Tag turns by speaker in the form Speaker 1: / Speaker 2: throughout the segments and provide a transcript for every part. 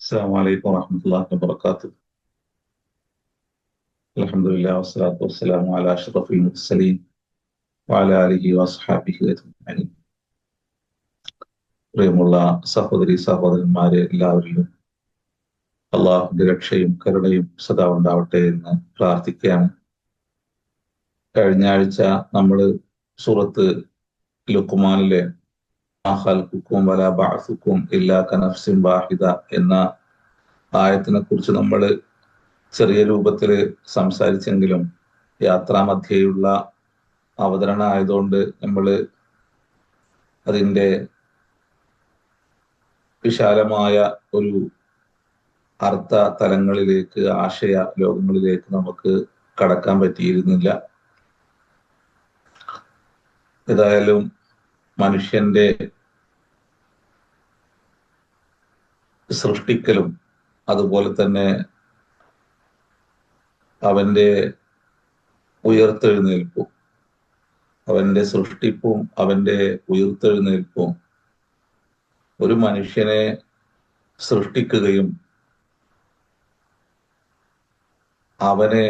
Speaker 1: السلام عليكم ورحمة الله وبركاته. الحمد لله والصلاة والسلام على أشرف المرسلين وعلى آله وأصحابه أجمعين. പ്രിയമുള്ള സഹോദരി സഹോദരന്മാരെ എല്ലാവരിലും അള്ളാഹുവിന്റെ രക്ഷയും കരുണയും സദാ ഉണ്ടാവട്ടെ എന്ന് പ്രാർത്ഥിക്കുകയാണ്. കഴിഞ്ഞ ആഴ്ച നമ്മൾ സൂറത്ത് ലുഖ്മാനിലെ ഖൽഖുക്കും വലാ ബഅസുക്കും ഇല്ലാ കനഫ്സിൻ വാഹിദ എന്ന ആയത്തിനെ കുറിച്ച് നമ്മൾ ചെറിയ രൂപത്തിൽ സംസാരിച്ചെങ്കിലും യാത്രാമധ്യേയുള്ള അവതരണം ആയതുകൊണ്ട് നമ്മൾ അതിൻ്റെ വിശാലമായ ഒരു അർത്ഥ തലങ്ങളിലേക്ക്, ആശയ ലോകങ്ങളിലേക്ക് നമുക്ക് കടക്കാൻ പറ്റിയിരുന്നില്ല. ഏതായാലും മനുഷ്യന്റെ സൃഷ്ടിക്കലും അതുപോലെ തന്നെ അവന്റെ ഉയർത്തെഴുന്നേൽപ്പും, അവന്റെ സൃഷ്ടിപ്പും അവന്റെ ഉയർത്തെഴുന്നേൽപ്പും ഒരു മനുഷ്യനെ സൃഷ്ടിക്കുകയും അവനെ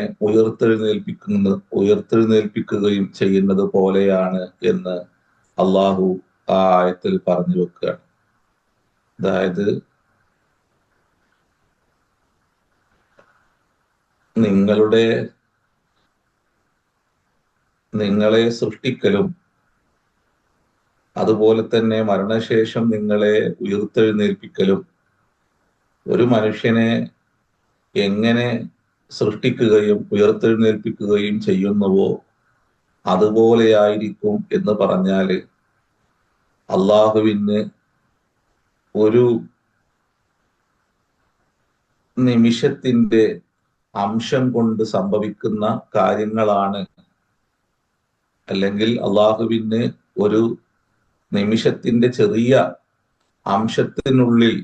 Speaker 1: ഉയർത്തെഴുന്നേൽപ്പിക്കുകയും ചെയ്യുന്നത് പോലെയാണ് എന്ന് അള്ളാഹു ആ ആയത്തിൽ പറഞ്ഞു വെക്കുകയാണ്. അതായത് നിങ്ങളെ സൃഷ്ടിക്കലും അതുപോലെ തന്നെ മരണശേഷം നിങ്ങളെ ഉയർത്തെഴുന്നേൽപ്പിക്കലും ഒരു മനുഷ്യനെ എങ്ങനെ സൃഷ്ടിക്കുകയും ഉയർത്തെഴുന്നേൽപ്പിക്കുകയും ചെയ്യുന്നുവോ അതുപോലെയായിരിക്കും എന്ന് പറഞ്ഞാൽ അള്ളാഹുവിന് ഒരു നിമിഷത്തിന്റെ അംശം കൊണ്ട് സംഭവിക്കുന്ന കാര്യങ്ങളാണ്, അല്ലെങ്കിൽ അള്ളാഹുവിന് ഒരു നിമിഷത്തിന്റെ ചെറിയ അംശത്തിനുള്ളിൽ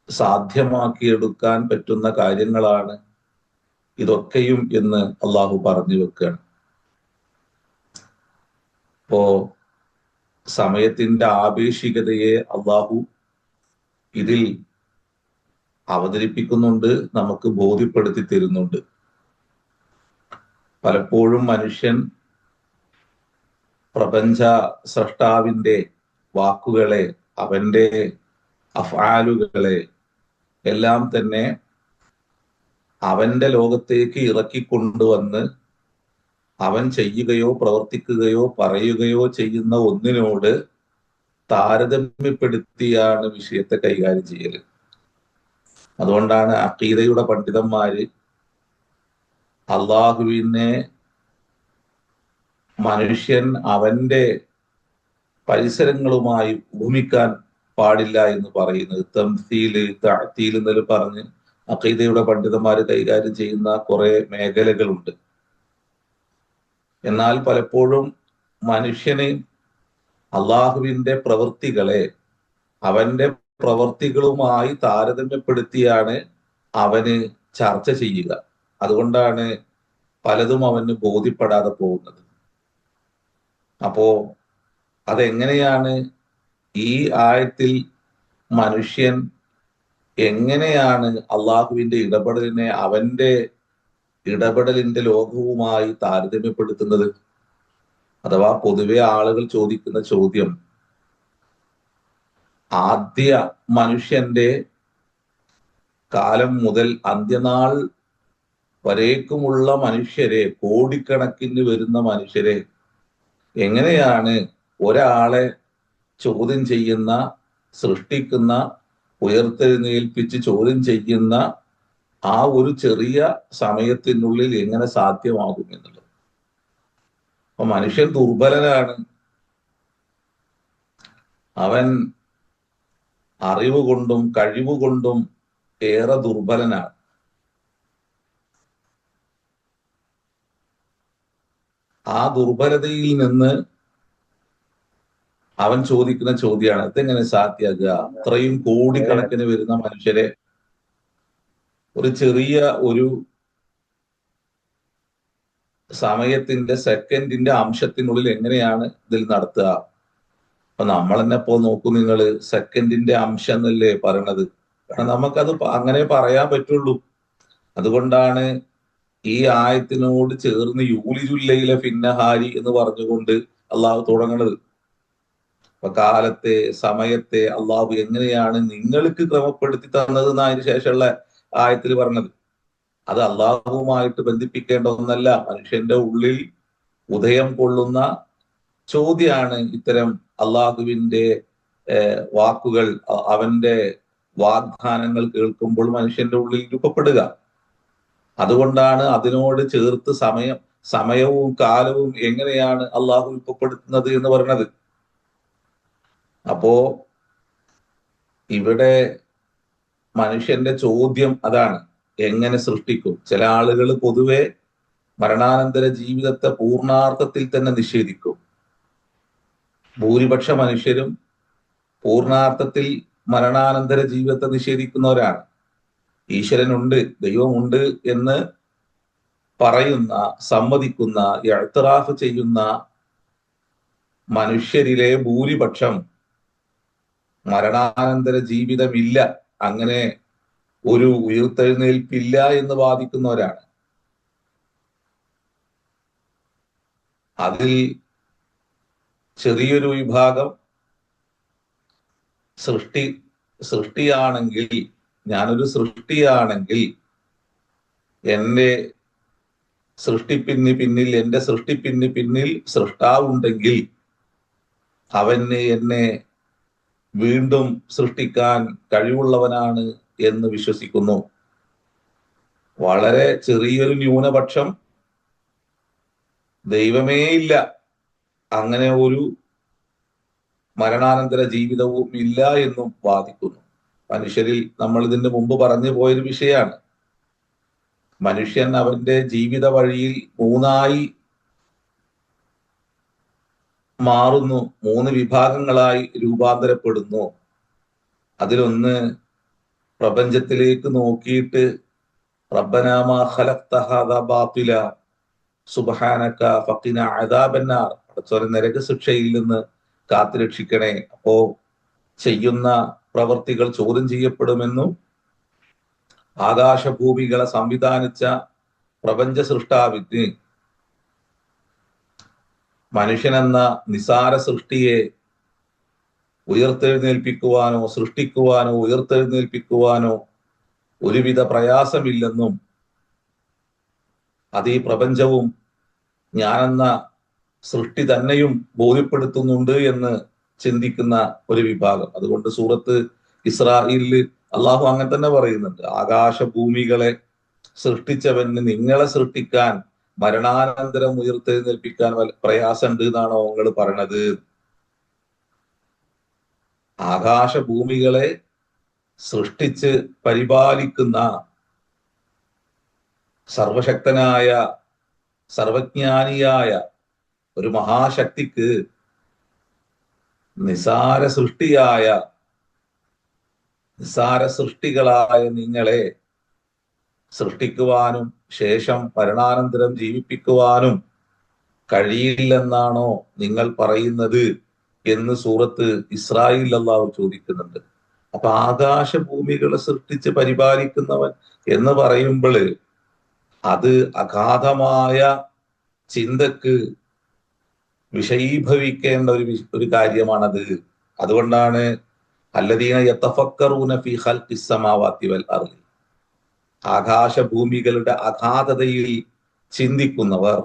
Speaker 1: സാധ്യമാക്കിയെടുക്കാൻ പറ്റുന്ന കാര്യങ്ങളാണ് ഇതൊക്കെയും എന്ന് അള്ളാഹു പറഞ്ഞു വെക്കുകയാണ്. ഇപ്പോ സമയത്തിന്റെ ആപേക്ഷികതയെ അള്ളാഹു ഇതിൽ അവതരിപ്പിക്കുന്നുണ്ട്, നമുക്ക് ബോധ്യപ്പെടുത്തി തരുന്നുണ്ട്. പലപ്പോഴും മനുഷ്യൻ പ്രപഞ്ച സ്രഷ്ടാവിന്റെ വാക്കുകളെ, അവന്റെ അഫ്ആലുകളെ എല്ലാം തന്നെ അവന്റെ ലോകത്തേക്ക് ഇറക്കിക്കൊണ്ടുവന്ന് അവൻ ചെയ്യുകയോ പ്രവർത്തിക്കുകയോ പറയുകയോ ചെയ്യുന്ന ഒന്നിനോട് താരതമ്യപ്പെടുത്തിയാണ് വിഷയത്തെ കൈകാര്യം ചെയ്യല്. അതുകൊണ്ടാണ് അഖീദയുടെ പണ്ഡിതന്മാര് അള്ളാഹുവിനെ മനുഷ്യൻ അവന്റെ പരിസരങ്ങളുമായി ഉപമിക്കാൻ പാടില്ല എന്ന് പറയുന്നത്. തംസീല്, തഅ്തീൽ എന്നൊക്കെ പറഞ്ഞ് അഖീദയുടെ പണ്ഡിതന്മാര് കൈകാര്യം ചെയ്യുന്ന കുറെ മേഖലകളുണ്ട്. എന്നാൽ പലപ്പോഴും മനുഷ്യന് അള്ളാഹുവിന്റെ പ്രവൃത്തികളെ അവന്റെ പ്രവൃത്തികളുമായി താരതമ്യപ്പെടുത്തിയാണ് അവന് ചർച്ച ചെയ്യുക. അതുകൊണ്ടാണ് പലതും അവന് ബോധ്യപ്പെടാതെ പോകുന്നത്. അപ്പോ അതെങ്ങനെയാണ് ഈ ആയത്തിൽ മനുഷ്യൻ എങ്ങനെയാണ് അള്ളാഹുവിന്റെ ഇടപെടലിനെ അവന്റെ ഇടപെടലിന്റെ ലോകവുമായി താരതമ്യപ്പെടുത്തുന്നത്? അഥവാ പൊതുവെ ആളുകൾ ചോദിക്കുന്ന ചോദ്യം, ആദ്യ മനുഷ്യന്റെ കാലം മുതൽ അന്ത്യനാൾ വരേക്കുമുള്ള മനുഷ്യരെ, കോടിക്കണക്കിന് വരുന്ന മനുഷ്യരെ എങ്ങനെയാണ് ഒരാളെ ചോദ്യം ചെയ്യുന്ന, സൃഷ്ടിക്കുന്ന, ഉയർത്തെഴുന്നേൽപ്പിച്ച് ചോദ്യം ചെയ്യുന്ന ആ ഒരു ചെറിയ സമയത്തിനുള്ളിൽ എങ്ങനെ സാധ്യമാകും എന്നുള്ളത്. അപ്പൊ മനുഷ്യൻ ദുർബലനാണ്, അവൻ അറിവ് കൊണ്ടും കഴിവുകൊണ്ടും ഏറെ ദുർബലനാണ്. ആ ദുർബലതയിൽ നിന്ന് അവൻ ചോദിക്കുന്ന ചോദ്യമാണ്, ഇതെങ്ങനെ സാധ്യമാകുക? അത്രയും കോടിക്കണക്കിന് വരുന്ന മനുഷ്യരെ ഒരു ചെറിയ ഒരു സമയത്തിന്റെ, സെക്കൻഡിന്റെ അംശത്തിനുള്ളിൽ എങ്ങനെയാണ് ഇതിൽ നടത്തുക? അപ്പൊ നമ്മൾ തന്നെ ഇപ്പോ നോക്കൂ, നിങ്ങള് സെക്കൻഡിന്റെ അംശം എന്നല്ലേ പറയണത്? കാരണം നമുക്കത് അങ്ങനെ പറയാൻ പറ്റുള്ളൂ. അതുകൊണ്ടാണ് ഈ ആയത്തിനോട് ചേർന്ന് യൂലിജുല്ലയിലെ ഫിന്നഹാരി എന്ന് പറഞ്ഞുകൊണ്ട് അള്ളാഹു തുടങ്ങുന്നത്. അപ്പൊ കാലത്തെ സമയത്തെ അള്ളാഹു എങ്ങനെയാണ് നിങ്ങൾക്ക് ക്രമപ്പെടുത്തി തന്നത് എന്നതിന് ശേഷമുള്ള ആയത്തിൽ പറഞ്ഞത്. അത് അള്ളാഹുവുമായിട്ട് ബന്ധിപ്പിക്കേണ്ട ഒന്നല്ല. മനുഷ്യന്റെ ഉള്ളിൽ ഉദയം കൊള്ളുന്ന ചോദ്യമാണ് ഇത്തരം അള്ളാഹുവിന്റെ വാക്കുകൾ, അവന്റെ വാഗ്ദാനങ്ങൾ കേൾക്കുമ്പോൾ മനുഷ്യന്റെ ഉള്ളിൽ രൂപപ്പെടുക. അതുകൊണ്ടാണ് അതിനോട് ചേർത്ത് സമയവും കാലവും എങ്ങനെയാണ് അള്ളാഹു രൂപപ്പെടുത്തുന്നത് എന്ന് പറയുന്നത്. അപ്പോ ഇവിടെ മനുഷ്യന്റെ ചോദ്യം അതാണ്, എങ്ങനെ സൃഷ്ടിക്കും? ചില ആളുകൾ പൊതുവെ മരണാനന്തര ജീവിതത്തെ പൂർണാർത്ഥത്തിൽ തന്നെ നിഷേധിക്കും. ഭൂരിപക്ഷ മനുഷ്യരും പൂർണാർത്ഥത്തിൽ മരണാനന്തര ജീവിതത്തെ നിഷേധിക്കുന്നവരാണ്. ഈശ്വരനുണ്ട്, ദൈവമുണ്ട് എന്ന് പറയുന്ന, സമ്മതിക്കുന്ന, ഇഅ്തിറാഫ് ചെയ്യുന്ന മനുഷ്യരിലെ ഭൂരിപക്ഷം മരണാനന്തര ജീവിതമില്ല, അങ്ങനെ ഒരു ഉയർത്തെഴുന്നേൽപ്പില്ല എന്ന് വാദിക്കുന്നവരാണ്. അതിൽ ചെറിയൊരു വിഭാഗം സൃഷ്ടിയാണെങ്കിൽ, ഞാനൊരു സൃഷ്ടിയാണെങ്കിൽ എന്റെ സൃഷ്ടിപ്പിന് പിന്നിൽ സൃഷ്ടാവുണ്ടെങ്കിൽ അവന് എന്നെ വീണ്ടും സൃഷ്ടിക്കാൻ കഴിവുള്ളവനാണ് എന്ന് വിശ്വസിക്കുന്നു. വളരെ ചെറിയൊരു ന്യൂനപക്ഷം ദൈവമേ ഇല്ല, അങ്ങനെ ഒരു മരണാനന്തര ജീവിതവും ഇല്ല എന്നും വാദിക്കുന്നു. മനുഷ്യരിൽ നമ്മൾ ഇതിന് മുമ്പ് പറഞ്ഞു പോയൊരു വിഷയമാണ്. മനുഷ്യൻ അവന്റെ ജീവിത വഴിയിൽ മൂന്നായി മാറുന്നു, 3 വിഭാഗങ്ങളായി രൂപാന്തരപ്പെടുന്നു. അതിലൊന്ന് പ്രപഞ്ചത്തിലേക്ക് നോക്കിയിട്ട് റബ്ബനാ മാ ഖലഖ്ത ഹാദാ ബാത്തില സുബ്ഹാനക ഫഖിനാ അദാബന്നാർ, പടച്ചോനെ നരക ശിക്ഷയിൽ നിന്ന് കാത്തുരക്ഷിക്കണേ. അപ്പോ ചെയ്യുന്ന പ്രവർത്തികൾ ചോദ്യം ചെയ്യപ്പെടുമെന്നും ആകാശഭൂമികളെ സംവിധാനിച്ച പ്രപഞ്ച സൃഷ്ടാവിന് മനുഷ്യനെന്ന നിസാര സൃഷ്ടിയെ ഉയർത്തെഴുന്നേൽപ്പിക്കുവാനോ ഒരുവിധ പ്രയാസമില്ലെന്നും അത് ഈ പ്രപഞ്ചവും ഞാനെന്ന സൃഷ്ടി തന്നെയും ബോധ്യപ്പെടുത്തുന്നുണ്ട് എന്ന് ചിന്തിക്കുന്ന ഒരു വിഭാഗം. അതുകൊണ്ട് സൂറത്ത് ഇസ്രാഈലിൽ അള്ളാഹു അങ്ങനെ തന്നെ പറയുന്നുണ്ട്, ആകാശഭൂമികളെ സൃഷ്ടിച്ചവന് നിങ്ങളെ സൃഷ്ടിക്കാൻ, മരണാനന്തരം ഉയർത്തെഴുന്നേൽപ്പിക്കാൻ പ്രയാസമുണ്ട് എന്നാണോ നിങ്ങൾ പറയണത്? ആകാശഭൂമികളെ സൃഷ്ടിച്ച് പരിപാലിക്കുന്ന സർവശക്തനായ, സർവജ്ഞാനിയായ ഒരു മഹാശക്തിക്ക് നിസാര സൃഷ്ടികളായ നിങ്ങളെ സൃഷ്ടിക്കുവാനും ശേഷം മരണാനന്തരം ജീവിപ്പിക്കുവാനും കഴിയില്ലെന്നാണോ നിങ്ങൾ പറയുന്നത് എന്ന് സൂറത്ത് ഇസ്രായേൽ അല്ലാഹു ചോദിക്കുന്നുണ്ട്. അപ്പൊ ആകാശഭൂമികളെ സൃഷ്ടിച്ച് പരിപാലിക്കുന്നവൻ എന്ന് പറയുമ്പോൾ അത് അഗാധമായ ചിന്തക്ക് വിഷയീഭവിക്കേണ്ട ഒരു കാര്യമാണത്. അതുകൊണ്ടാണ് അല്ലദീന യതഫക്കറൂന ഫീ ഖൽഖിസ് സമാവാതി വൽ അർളി, ആകാശഭൂമികളുടെ അഗാധതയിൽ ചിന്തിക്കുന്നവർ,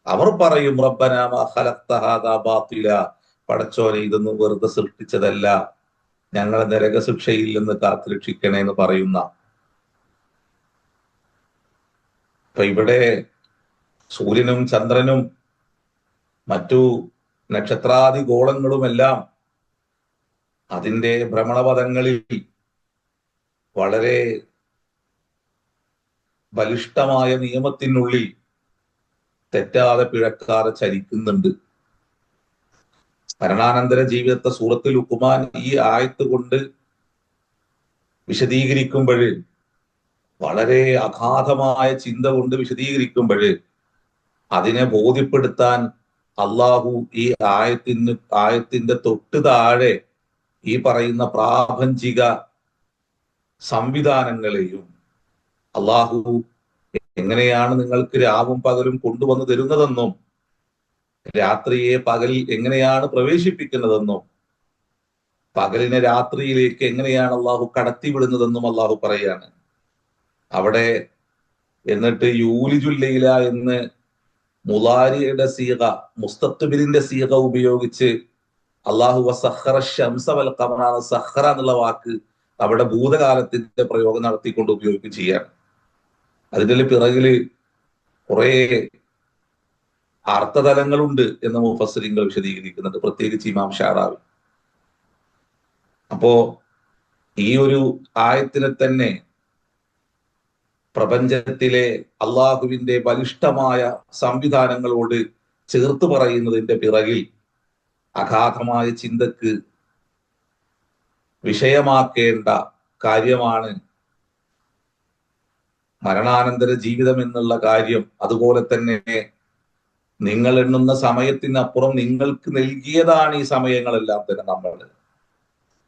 Speaker 1: അവർ പറയും റബ്ബനാ മാ ഖലഖ്ത ഹാദാ ബാത്തില, പടച്ചോനെ ഇതൊന്നും വെറുതെ സൃഷ്ടിച്ചതല്ല, ഞങ്ങളെ നരകശിക്ഷയിൽ നിന്ന് കാത്തുരക്ഷിക്കണേ എന്ന് പറയുന്ന. അപ്പൊ ഇവിടെ സൂര്യനും ചന്ദ്രനും മറ്റു നക്ഷത്രാദി ഗോളങ്ങളുമെല്ലാം അതിന്റെ ഭ്രമണപഥങ്ങളിൽ വളരെ ബലിഷ്ഠമായ നിയമത്തിനുള്ളിൽ തെറ്റാതെ പിഴക്കാതെ ചലിക്കുന്നുണ്ട്. മരണാനന്തര ജീവിതത്തെ സൂറത്തുൽ ലുഖ്മാൻ ഈ ആയത്ത് കൊണ്ട് വിശദീകരിക്കുമ്പോൾ, വളരെ അഗാധമായ ചിന്ത കൊണ്ട് വിശദീകരിക്കുമ്പോൾ, അതിനെ ബോധ്യപ്പെടുത്താൻ അള്ളാഹു ഈ ആയത്തിന്റെ തൊട്ട് താഴെ ഈ പറയുന്ന പ്രാപഞ്ചിക സംവിധാനങ്ങളെയും അള്ളാഹു എങ്ങനെയാണ് നിങ്ങൾക്ക് രാവും പകലും കൊണ്ടുവന്നു തരുന്നതെന്നും രാത്രിയെ പകലിൽ എങ്ങനെയാണ് പ്രവേശിപ്പിക്കുന്നതെന്നും പകലിനെ രാത്രിയിലേക്ക് എങ്ങനെയാണ് അള്ളാഹു കടത്തിവിടുന്നതെന്നും അള്ളാഹു പറയാണ് അവിടെ. എന്നിട്ട് യൂലിജുല്ലയില എന്ന് മുലാരിയുടെ സീഗ, മുസ്തഖ്ബിലിന്റെ സീഗ ഉപയോഗിച്ച് അള്ളാഹു വസഖറ ശംസ വൽ ഖമറ, സഖറ എന്നുള്ള വാക്ക് അവിടെ ഭൂതകാലത്തിന്റെ പ്രയോഗം നടത്തിക്കൊണ്ട് ഉപയോഗിക്കുകയും ചെയ്യാണ്. അതിന്റെ പിറകില് കുറെ അർത്ഥതലങ്ങളുണ്ട് എന്ന് മുഫസ്സിരിങ്ങൾ വിശദീകരിക്കുന്നുണ്ട്, പ്രത്യേകിച്ച് ഇമാം ഷാറാവി. അപ്പോ ഈ ഒരു ആയത്തിനെ തന്നെ പ്രപഞ്ചത്തിലെ അള്ളാഹുവിന്റെ ബലിഷ്ഠമായ സംവിധാനങ്ങളോട് ചേർത്ത് പറയുന്നതിന്റെ പിറകിൽ അഗാധമായ ചിന്തക്ക് വിഷയമാക്കേണ്ട കാര്യമാണ് മരണാനന്തര ജീവിതം എന്നുള്ള കാര്യം. അതുപോലെ തന്നെ നിങ്ങൾ എണ്ണുന്ന സമയത്തിനപ്പുറം നിങ്ങൾക്ക് നൽകിയതാണ് ഈ സമയങ്ങളെല്ലാം തന്നെ നമ്മൾ.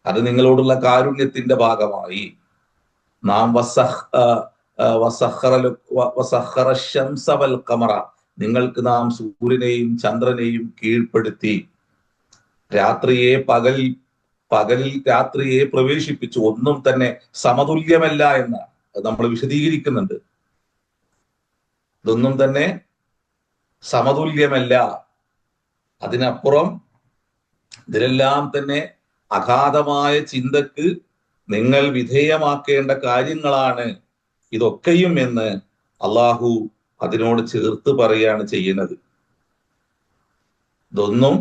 Speaker 1: അത് നിങ്ങളോടുള്ള കാരുണ്യത്തിന്റെ ഭാഗമായി നാം നിങ്ങൾക്ക് നാം സൂര്യനെയും ചന്ദ്രനെയും കീഴ്പ്പെടുത്തി, രാത്രിയെ പകലിൽ രാത്രിയെ പ്രവേശിപ്പിച്ചു. ഒന്നും തന്നെ സമതുല്യമല്ല എന്ന് നമ്മൾ വിശദീകരിക്കുന്നുണ്ട്. ഇതൊന്നും തന്നെ സമതുല്യമല്ല. അതിനപ്പുറം ഇതിലെല്ലാം തന്നെ അഗാധമായ ചിന്തക്ക് നിങ്ങൾ വിധേയമാക്കേണ്ട കാര്യങ്ങളാണ് ഇതൊക്കെയും എന്ന് അള്ളാഹു അതിനോട് ചേർത്ത് പറയാണ് ചെയ്യുന്നത്. ഇതൊന്നും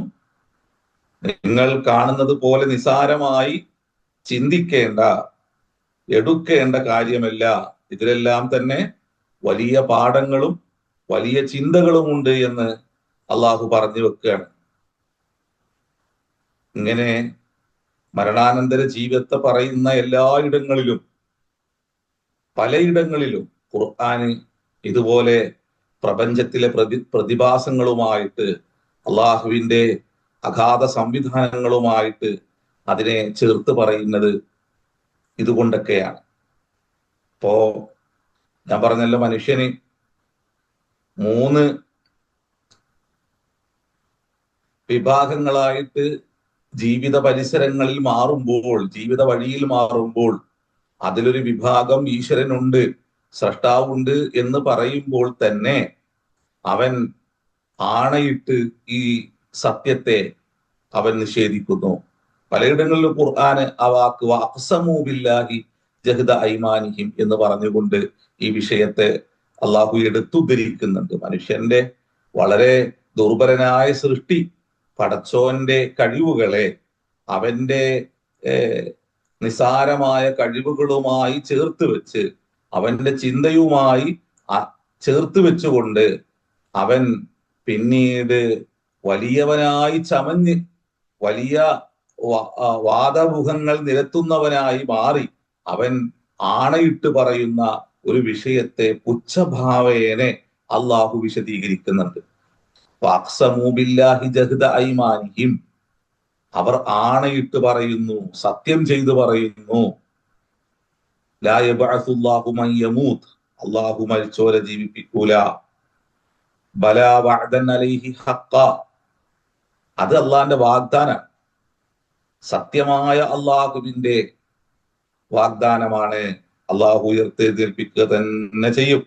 Speaker 1: നിങ്ങൾ കാണുന്നത് പോലെ നിസാരമായി ചിന്തിക്കേണ്ട, എടുക്കേണ്ട കാര്യമല്ല. ഇതിലെല്ലാം തന്നെ വലിയ പാഠങ്ങളും വലിയ ചിന്തകളുമുണ്ട് എന്ന് അള്ളാഹു പറഞ്ഞു വെക്കുകയാണ്. ഇങ്ങനെ മരണാനന്തര ജീവിതത്തെ പറയുന്ന എല്ലായിടങ്ങളിലും പലയിടങ്ങളിലും ഖുർആന് ഇതുപോലെ പ്രപഞ്ചത്തിലെ പ്രതിഭാസങ്ങളുമായിട്ട് അള്ളാഹുവിന്റെ അഗാധ സംവിധാനങ്ങളുമായിട്ട് അതിനെ ചേർത്ത് പറയുന്നത് ഇതുകൊണ്ടൊക്കെയാണ്. ഇപ്പോ ഞാൻ പറഞ്ഞല്ലോ, മനുഷ്യന് 3 വിഭാഗങ്ങളായിട്ട് ജീവിത പരിസരങ്ങളിൽ മാറുമ്പോൾ, ജീവിത വഴിയിൽ മാറുമ്പോൾ അതിലൊരു വിഭാഗം ഈശ്വരനുണ്ട്, സ്രഷ്ടാവുണ്ട് എന്ന് പറയുമ്പോൾ തന്നെ അവൻ ആണയിട്ട് ഈ സത്യത്തെ അവൻ നിഷേധിക്കുന്നു. പലയിടങ്ങളിലും ഖുർആന് ആ വാക്ക് വഅഖ്സമൂ ബില്ലാഹി ജഹ്ദ ഐമാനിഹിം എന്ന് പറഞ്ഞുകൊണ്ട് ഈ വിഷയത്തെ അള്ളാഹു എടുത്തുദ്ധരിക്കുന്നുണ്ട്. മനുഷ്യന്റെ വളരെ ദുർബലനായ സൃഷ്ടി പടച്ചോന്റെ കഴിവുകളെ അവന്റെ നിസാരമായ കഴിവുകളുമായി ചേർത്ത് വെച്ച്, അവന്റെ ചിന്തയുമായി ചേർത്ത് വെച്ചുകൊണ്ട് അവൻ പിന്നീട് വലിയവനായി ചമഞ്ഞ് വലിയ വാദമുഖങ്ങൾ നിരത്തുന്നവനായി മാറി അവൻ ആണയിട്ട് പറയുന്ന ഒരു വിഷയത്തെ പുച്ഛഭാവേനെ അള്ളാഹു വിശദീകരിക്കുന്നുണ്ട്. അവർ ആണയിട്ട് പറയുന്നു, സത്യം ചെയ്തു പറയുന്നു, ലാ യബ്അസുല്ലാഹു മൻ യമൂത്ത്, അള്ളാഹു മരിച്ചോരെ ജീവിപ്പിക്കൂല, ബലാ വഅദൻ അലൈഹി ഹഖ്ഖ, അത് അള്ളാഹിന്റെ വാഗ്ദാനാണ്, സത്യമായ അള്ളാഹുവിന്റെ വാഗ്ദാനമാണ്. അള്ളാഹു ഉയർത്തെഴുന്നേൽപ്പിക്കുക തന്നെ ചെയ്യും,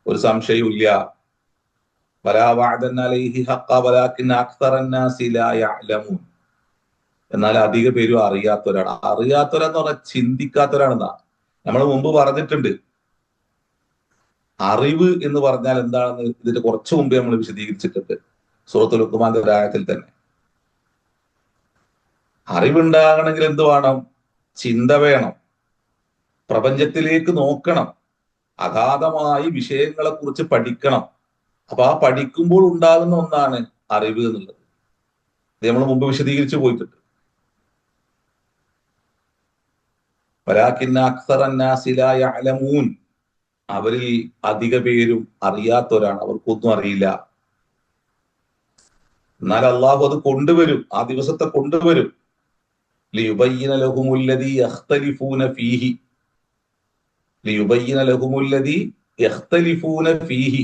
Speaker 1: ഒരു സംശയവും ഇല്ല. ബലാ വഅദൻ അലൈഹി ഹഖ്ഖ വലാകിൻ അക്സറന്നാസി ലാ യഅലമൂൻ. എന്നാൽ അധിക പേരും അറിയാത്തവരാന്ന് പറഞ്ഞാൽ ചിന്തിക്കാത്തവരാണെന്നാ നമ്മൾ മുമ്പ് പറഞ്ഞിട്ടുണ്ട്. അറിവ് എന്ന് പറഞ്ഞാൽ എന്താണെന്ന് ഇതിന്റെ കുറച്ചു മുമ്പേ നമ്മൾ വിശദീകരിച്ചിട്ടുണ്ട് സൂറത്തുൽ ലുഖ്മാന്റെ ഒരു ആയത്തിൽ തന്നെ. അറിവുണ്ടാകണമെങ്കിൽ എന്ത് വേണം? ചിന്ത വേണം, പ്രപഞ്ചത്തിലേക്ക് നോക്കണം, അഗാധമായി വിഷയങ്ങളെ കുറിച്ച് പഠിക്കണം. അപ്പൊ ആ പഠിക്കുമ്പോൾ ഉണ്ടാകുന്ന ഒന്നാണ് അറിവ് എന്നുള്ളത്. ഇത് നമ്മൾ മുമ്പ് വിശദീകരിച്ചു പോയിട്ടുണ്ട്. വലാകിന്ന അക്സറന്നാസി ലാ യഅലമൂൻ, അവരിൽ അധിക പേരും അറിയാത്തവരാണ്, അവർക്കൊന്നും അറിയില്ല. എന്നാൽ അള്ളാഹു അത് കൊണ്ടുവരും, ആ ദിവസത്തെ കൊണ്ടുവരും. ലിയുബയ്യിന ലഹുമുല്ലദീ യഖ്തലിഫൂന ഫീഹി, ലിയുബയ്യിന ലഹുമുല്ലദീ യഖ്തലിഫൂന ഫീഹി,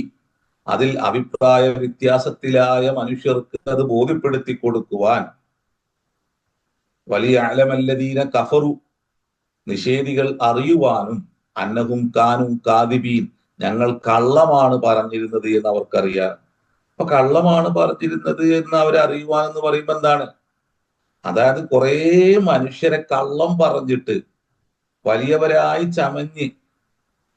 Speaker 1: അതിൽ അഭിപ്രായ വ്യത്യാസത്തിലായ മനുഷ്യർക്ക് അത് ബോധ്യപ്പെടുത്തി കൊടുക്കുവാൻ, വലിയഅലമല്ലദീന കഫറു, നിഷേധികൾ അറിയുവാനും, അന്നഹും കാനും കാദിബീൻ, ഞങ്ങൾ കള്ളമാണ് പറഞ്ഞിരുന്നത് എന്ന് അവർക്കറിയാൻ. അപ്പൊ കള്ളമാണ് പറഞ്ഞിരുന്നത് എന്ന് അവരറിയുവാൻ എന്ന് പറയുമ്പോ എന്താണ്? അതായത് കുറെ മനുഷ്യരെ കള്ളം പറഞ്ഞിട്ട് വലിയവരായി ചമഞ്ഞ്,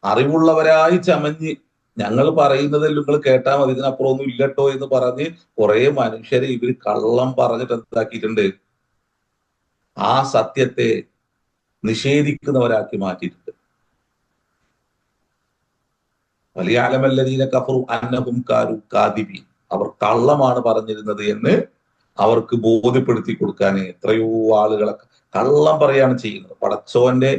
Speaker 1: അറിവുള്ളവരായി ചമഞ്ഞ്, ഞങ്ങൾ പറയുന്നത് നിങ്ങൾ കേട്ടാൽ മതി, ഇതിനപ്പുറം ഒന്നും ഇല്ലട്ടോ എന്ന് പറഞ്ഞ് കുറെ മനുഷ്യരെ ഇവർ കള്ളം പറഞ്ഞിട്ട് എന്താക്കിയിട്ടുണ്ട്? ആ സത്യത്തെ നിഷേധിക്കുന്നവരാക്കി മാറ്റിയിട്ടുണ്ട്. വലിയഅലമല്ലദീന കഫറു അന്നഹും കാനൂ കാദിബീൻ, അവർ കള്ളമാണ് പറഞ്ഞിരുന്നത് എന്ന് അവർക്ക് ബോധ്യപ്പെടുത്തി കൊടുക്കാൻ എത്രയോ ആളുകളെ കള്ളം പറയാണ് ചെയ്യുന്നത്. പടച്ചോന്റെ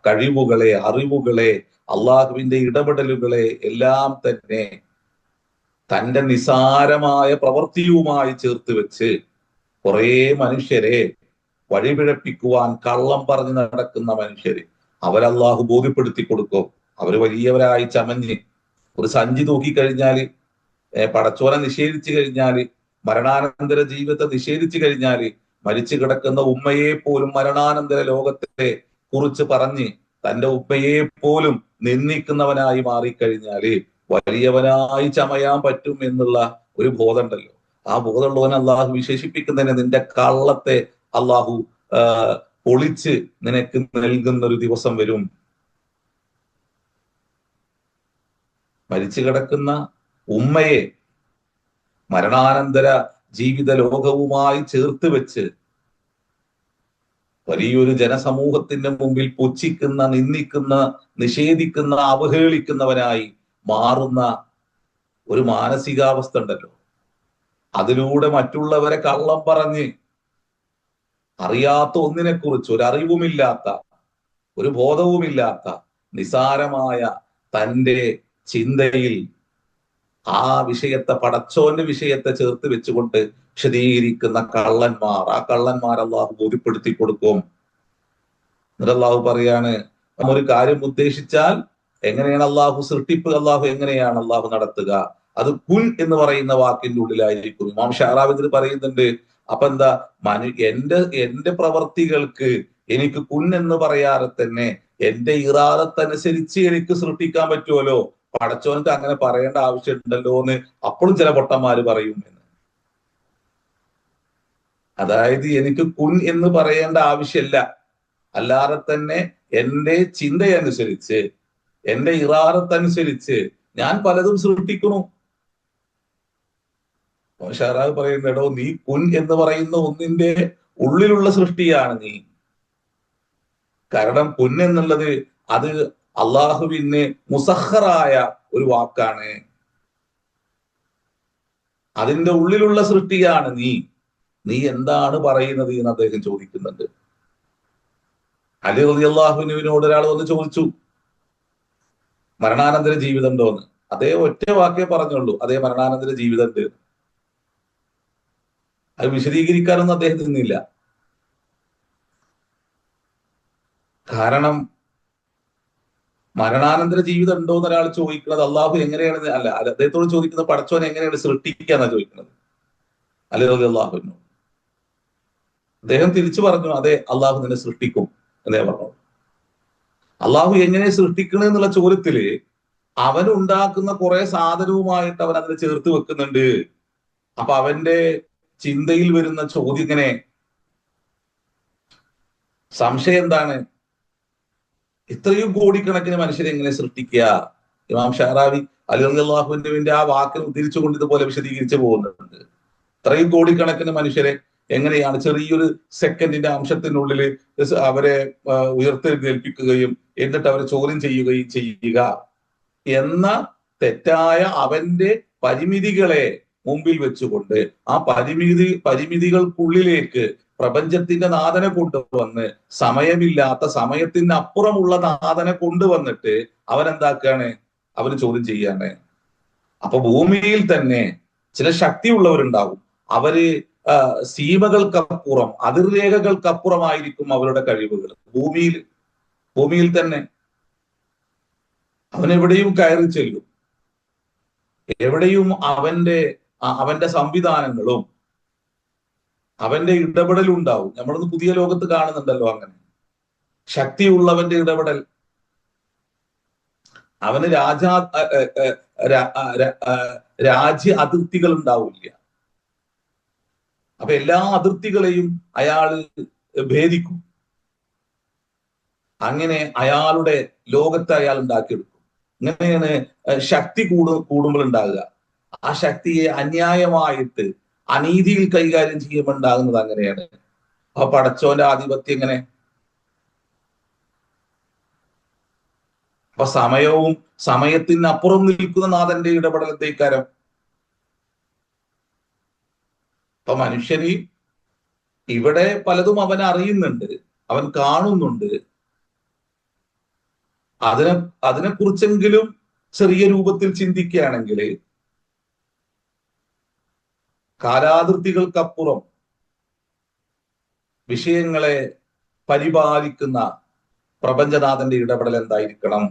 Speaker 1: കഴിവുകളെ, അറിവുകളെ, അള്ളാഹുവിന്റെ ഇടപെടലുകളെ എല്ലാം തന്നെ തന്റെ നിസാരമായ പ്രവൃത്തിയുമായി ചേർത്ത് വെച്ച് കുറെ മനുഷ്യരെ വഴിപിഴപ്പിക്കുവാൻ കള്ളം പറഞ്ഞ് നടക്കുന്ന മനുഷ്യര് അവരല്ലാഹു ബോധ്യപ്പെടുത്തി കൊടുക്കും. അവര് വലിയവരായി ചമഞ്ഞ് ഒരു സഞ്ചി തൂക്കിക്കഴിഞ്ഞാല്, പടച്ചോനെ നിഷേധിച്ചു കഴിഞ്ഞാല്, മരണാനന്തര ജീവിതത്തെ നിഷേധിച്ചു കഴിഞ്ഞാല്, മരിച്ചു കിടക്കുന്ന ഉമ്മയെ പോലും മരണാനന്തര ലോകത്തെ കുറിച്ച് പറഞ്ഞ് തന്റെ ഉമ്മയെ പോലും നിന്ദിക്കുന്നവനായി മാറിക്കഴിഞ്ഞാല് വലിയവനായി ചമയാൻ പറ്റും എന്നുള്ള ഒരു ബോധമുണ്ടല്ലോ. ആ ബോധമുള്ളവൻ അള്ളാഹു വിശേഷിപ്പിക്കുന്നതിന് നിന്റെ കള്ളത്തെ അള്ളാഹു പൊളിച്ച് നിനക്ക് നൽകുന്ന ഒരു ദിവസം വരും. മരിച്ചു കിടക്കുന്ന ഉമ്മയെ മരണാനന്തര ജീവിത ലോകവുമായി ചേർത്ത് വെച്ച് വലിയൊരു ജനസമൂഹത്തിന്റെ മുമ്പിൽ പുച്ഛിക്കുന്ന, നിന്ദിക്കുന്ന, നിഷേധിക്കുന്ന, അവഹേളിക്കുന്നവനായി മാറുന്ന ഒരു മാനസികാവസ്ഥ ഉണ്ടല്ലോ. അതിലൂടെ മറ്റുള്ളവരെ കള്ളം പറഞ്ഞ് അറിയാത്ത ഒന്നിനെ കുറിച്ച് ഒരു അറിവുമില്ലാത്ത, ഒരു ബോധവുമില്ലാത്ത, നിസാരമായ തന്റെ ചിന്തയിൽ ആ വിഷയത്തെ, പടച്ചോന്റെ വിഷയത്തെ ചേർത്ത് വെച്ചുകൊണ്ട് വിശദീകരിക്കുന്ന കള്ളന്മാർ, ആ കള്ളന്മാർ അള്ളാഹു ബോധ്യപ്പെടുത്തി കൊടുക്കും. എന്നിട്ട് അള്ളാഹു പറയാണ്, ഒരു കാര്യം ഉദ്ദേശിച്ചാൽ എങ്ങനെയാണ് അള്ളാഹു സൃഷ്ടിപ്പ്, അള്ളാഹു എങ്ങനെയാണ് അള്ളാഹു നടത്തുക, അത് കുൻ എന്ന് പറയുന്ന വാക്കിന്റെ ഉള്ളിലായിരിക്കും. ഇമാം ഷാറാബി പറയുന്നുണ്ട്, അപ്പൊ എന്താ, എന്റെ പ്രവർത്തികൾക്ക് എനിക്ക് കുൻ എന്ന് പറയാതെ തന്നെ എന്റെ ഇറാദത്തനുസരിച്ച് എനിക്ക് സൃഷ്ടിക്കാൻ പറ്റുമല്ലോ, പടച്ചോനക്ക് അങ്ങനെ പറയേണ്ട ആവശ്യമുണ്ടല്ലോ എന്ന് അപ്പോഴും ചില പൊട്ടന്മാര് പറയും എന്ന്. അതായത് എനിക്ക് കുൻ എന്ന് പറയേണ്ട ആവശ്യമില്ല, അല്ലാതെ തന്നെ എന്റെ ചിന്തയനുസരിച്ച്, എന്റെ ഇറാദത്തനുസരിച്ച് ഞാൻ പലതും സൃഷ്ടിക്കുന്നു. ഷാറാബ് പറയുന്നടോ, നീ കുൻ എന്ന് പറയുന്ന ഒന്നിന്റെ ഉള്ളിലുള്ള സൃഷ്ടിയാണ് നീ. കാരണം കുൻ എന്നുള്ളത് അത് അള്ളാഹുവിന് മുസഖറായ ഒരു വാക്കാണ്, അതിന്റെ ഉള്ളിലുള്ള സൃഷ്ടിയാണ് നീ. നീ എന്താണ് പറയുന്നത് എന്ന് അദ്ദേഹം ചോദിക്കുന്നുണ്ട്. അലി റളിയല്ലാഹുവിനോട് ഒരാൾ വന്ന് ചോദിച്ചു, മരണാനന്തര ജീവിതം ഉണ്ടോന്ന്. അതേ ഒറ്റ വാക്കേ പറഞ്ഞുള്ളൂ, അതേ മരണാനന്തര ജീവിതം ഉണ്ട്. അത് വിശദീകരിക്കാനൊന്നും അദ്ദേഹം നിന്നില്ല. കാരണം മരണാനന്തര ജീവിതം ഉണ്ടോ എന്ന് ഒരാൾ ചോദിക്കുന്നത് അള്ളാഹു എങ്ങനെയാണ്, അല്ല അദ്ദേഹത്തോട് ചോദിക്കുന്നത് പടച്ചോൻ എങ്ങനെയാണ് സൃഷ്ടിക്കാന്നാ ചോദിക്കുന്നത് അലി റളിയല്ലാഹുവിനോട്. അദ്ദേഹം തിരിച്ചു പറഞ്ഞു, അതെ അള്ളാഹു നിന്നെ സൃഷ്ടിക്കും എന്നേ പറഞ്ഞു. അള്ളാഹു എങ്ങനെ സൃഷ്ടിക്കണ എന്നുള്ള ചോദ്യത്തില് അവൻ ഉണ്ടാക്കുന്ന കുറെ സാധനവുമായിട്ട് അവൻ അതിനെ ചേർത്ത് വെക്കുന്നുണ്ട്. അപ്പൊ അവന്റെ ചിന്തയിൽ വരുന്ന ചോദ്യം ഇങ്ങനെ, സംശയം എന്താണ്, ഇത്രയും കോടിക്കണക്കിന് മനുഷ്യരെ എങ്ങനെ സൃഷ്ടിക്കുക? ഇമാം ഷാറാബി അലി റളിയല്ലാഹുവിന്റെ ആ വാക്കിന് ഉദ്ധരിച്ചുകൊണ്ട് ഇതുപോലെ വിശദീകരിച്ചു പോകുന്നുണ്ട്. ഇത്രയും കോടിക്കണക്കിന് മനുഷ്യരെ എങ്ങനെയാണ് ചെറിയൊരു സെക്കൻഡിന്റെ അംശത്തിനുള്ളിൽ അവരെ ഉയർത്തെഴുന്നേൽപ്പിക്കുകയും എന്നിട്ട് അവരെ ചോദ്യം ചെയ്യുകയും ചെയ്യുക എന്ന തെറ്റായ അവന്റെ പരിമിതികളെ മുമ്പിൽ വെച്ചുകൊണ്ട് ആ പരിമിതികൾക്കുള്ളിലേക്ക് പ്രപഞ്ചത്തിന്റെ നാഥനെ കൊണ്ടുവന്ന്, സമയമില്ലാത്ത സമയത്തിന് അപ്പുറമുള്ള നാഥനെ കൊണ്ടുവന്നിട്ട് അവൻ എന്താക്കുകയാണ്, അവന് ചോദ്യം ചെയ്യാണ്. അപ്പൊ ഭൂമിയിൽ തന്നെ ചില ശക്തിയുള്ളവരുണ്ടാകും, അവര് സീമകൾക്കപ്പുറം, അതിർരേഖകൾക്കപ്പുറമായിരിക്കും അവരുടെ കഴിവുകൾ. ഭൂമിയിൽ തന്നെ അവൻ എവിടെയും കയറി ചെല്ലും, എവിടെയും അവന്റെ സംവിധാനങ്ങളും അവന്റെ ഇടപെടലും ഉണ്ടാവും. നമ്മളൊന്ന് പുതിയ ലോകത്ത് കാണുന്നുണ്ടല്ലോ അങ്ങനെ ശക്തിയുള്ളവന്റെ ഇടപെടൽ. അവന് രാജ്യ അതിർത്തികൾ ഉണ്ടാവില്ല. അപ്പൊ എല്ലാ അതിർത്തികളെയും അയാള് ഭേദിക്കും. അങ്ങനെ അയാളുടെ ലോകത്തെ അയാൾ ഉണ്ടാക്കിയെടുക്കും. ഇങ്ങനെയാണ് ശക്തി കൂടുമ്പോൾ ഉണ്ടാകുക. ആ ശക്തിയെ അന്യായമായിട്ട് അനീതിയിൽ കൈകാര്യം ചെയ്യുമ്പോൾ ഉണ്ടാകുന്നത് അങ്ങനെയാണ്. അപ്പൊ പടച്ചോന്റെ ആധിപത്യം എങ്ങനെ? അപ്പൊ സമയത്തിനപ്പുറം നിൽക്കുന്ന നാഥന്റെ ഇടപെടലത്തെ ഇക്കാരം. അപ്പൊ മനുഷ്യന് ഇവിടെ പലതും അവൻ അറിയുന്നുണ്ട്, അവൻ കാണുന്നുണ്ട്. അതിനെക്കുറിച്ചെങ്കിലും ചെറിയ രൂപത്തിൽ ചിന്തിക്കുകയാണെങ്കിൽ കാലാതിർത്തികൾക്കപ്പുറം വിഷയങ്ങളെ പരിപാലിക്കുന്ന പ്രപഞ്ചനാഥന്റെ ഇടപെടൽ എന്തായിരിക്കണം?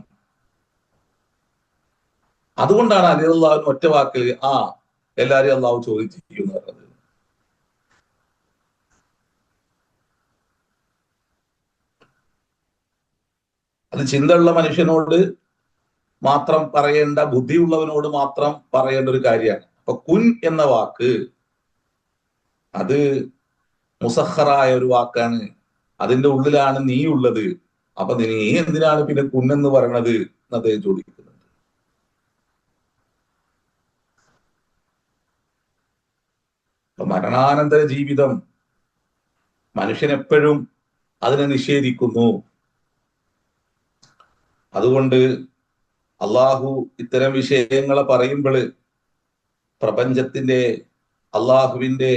Speaker 1: അതുകൊണ്ടാണ് അലി അള്ളാഹുവിന് ഒറ്റ വാക്കിൽ എല്ലാരെയും അള്ളാഹു ചോദ്യം ചെയ്യും എന്ന് പറഞ്ഞത്. അത് ചിന്തയുള്ള മനുഷ്യനോട് മാത്രം പറയേണ്ട, ബുദ്ധിയുള്ളവനോട് മാത്രം പറയേണ്ട ഒരു കാര്യമാണ്. അപ്പൊ കുൻ എന്ന വാക്ക് അത് മുസഖറായ ഒരു വാക്കാണ്. അതിന്റെ ഉള്ളിലാണ് നീ ഉള്ളത്. അപ്പൊ നീ എന്തിനാണ് പിന്നെ കുന്നെന്ന് പറയണത് എന്ന് അദ്ദേഹം ചോദിക്കുന്നുണ്ട്. അപ്പൊ മരണാനന്തര ജീവിതം മനുഷ്യൻ എപ്പോഴും അതിനെ നിഷേധിക്കുന്നു. അതുകൊണ്ട് അള്ളാഹു ഇത്തരം വിഷയങ്ങളെ പറയുമ്പോൾ പ്രപഞ്ചത്തിന്റെ അള്ളാഹുവിന്റെ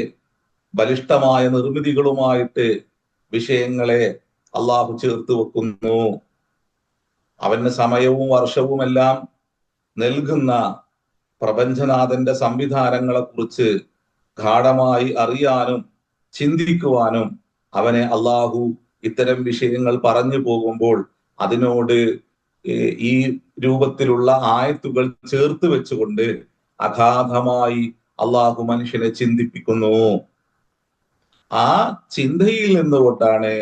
Speaker 1: ബലിഷ്ഠമായ നിർമ്മിതികളുമായിട്ട് വിഷയങ്ങളെ അള്ളാഹു ചേർത്ത് വെക്കുന്നു. അവന് സമയവും വർഷവും എല്ലാം നൽകുന്ന പ്രപഞ്ചനാഥന്റെ സംവിധാനങ്ങളെ കുറിച്ച് ഗാഢമായി അറിയാനും ചിന്തിക്കുവാനും അവനെ അള്ളാഹു ഇത്തരം വിഷയങ്ങൾ പറഞ്ഞു പോകുമ്പോൾ അതിനോട് ഈ രൂപത്തിലുള്ള ആയത്തുകൾ ചേർത്ത് വെച്ചുകൊണ്ട് അഗാധമായി അള്ളാഹു മനുഷ്യനെ ചിന്തിപ്പിക്കുന്നു. ആ ചിന്തയിൽ നിന്നുകൊണ്ടാണ്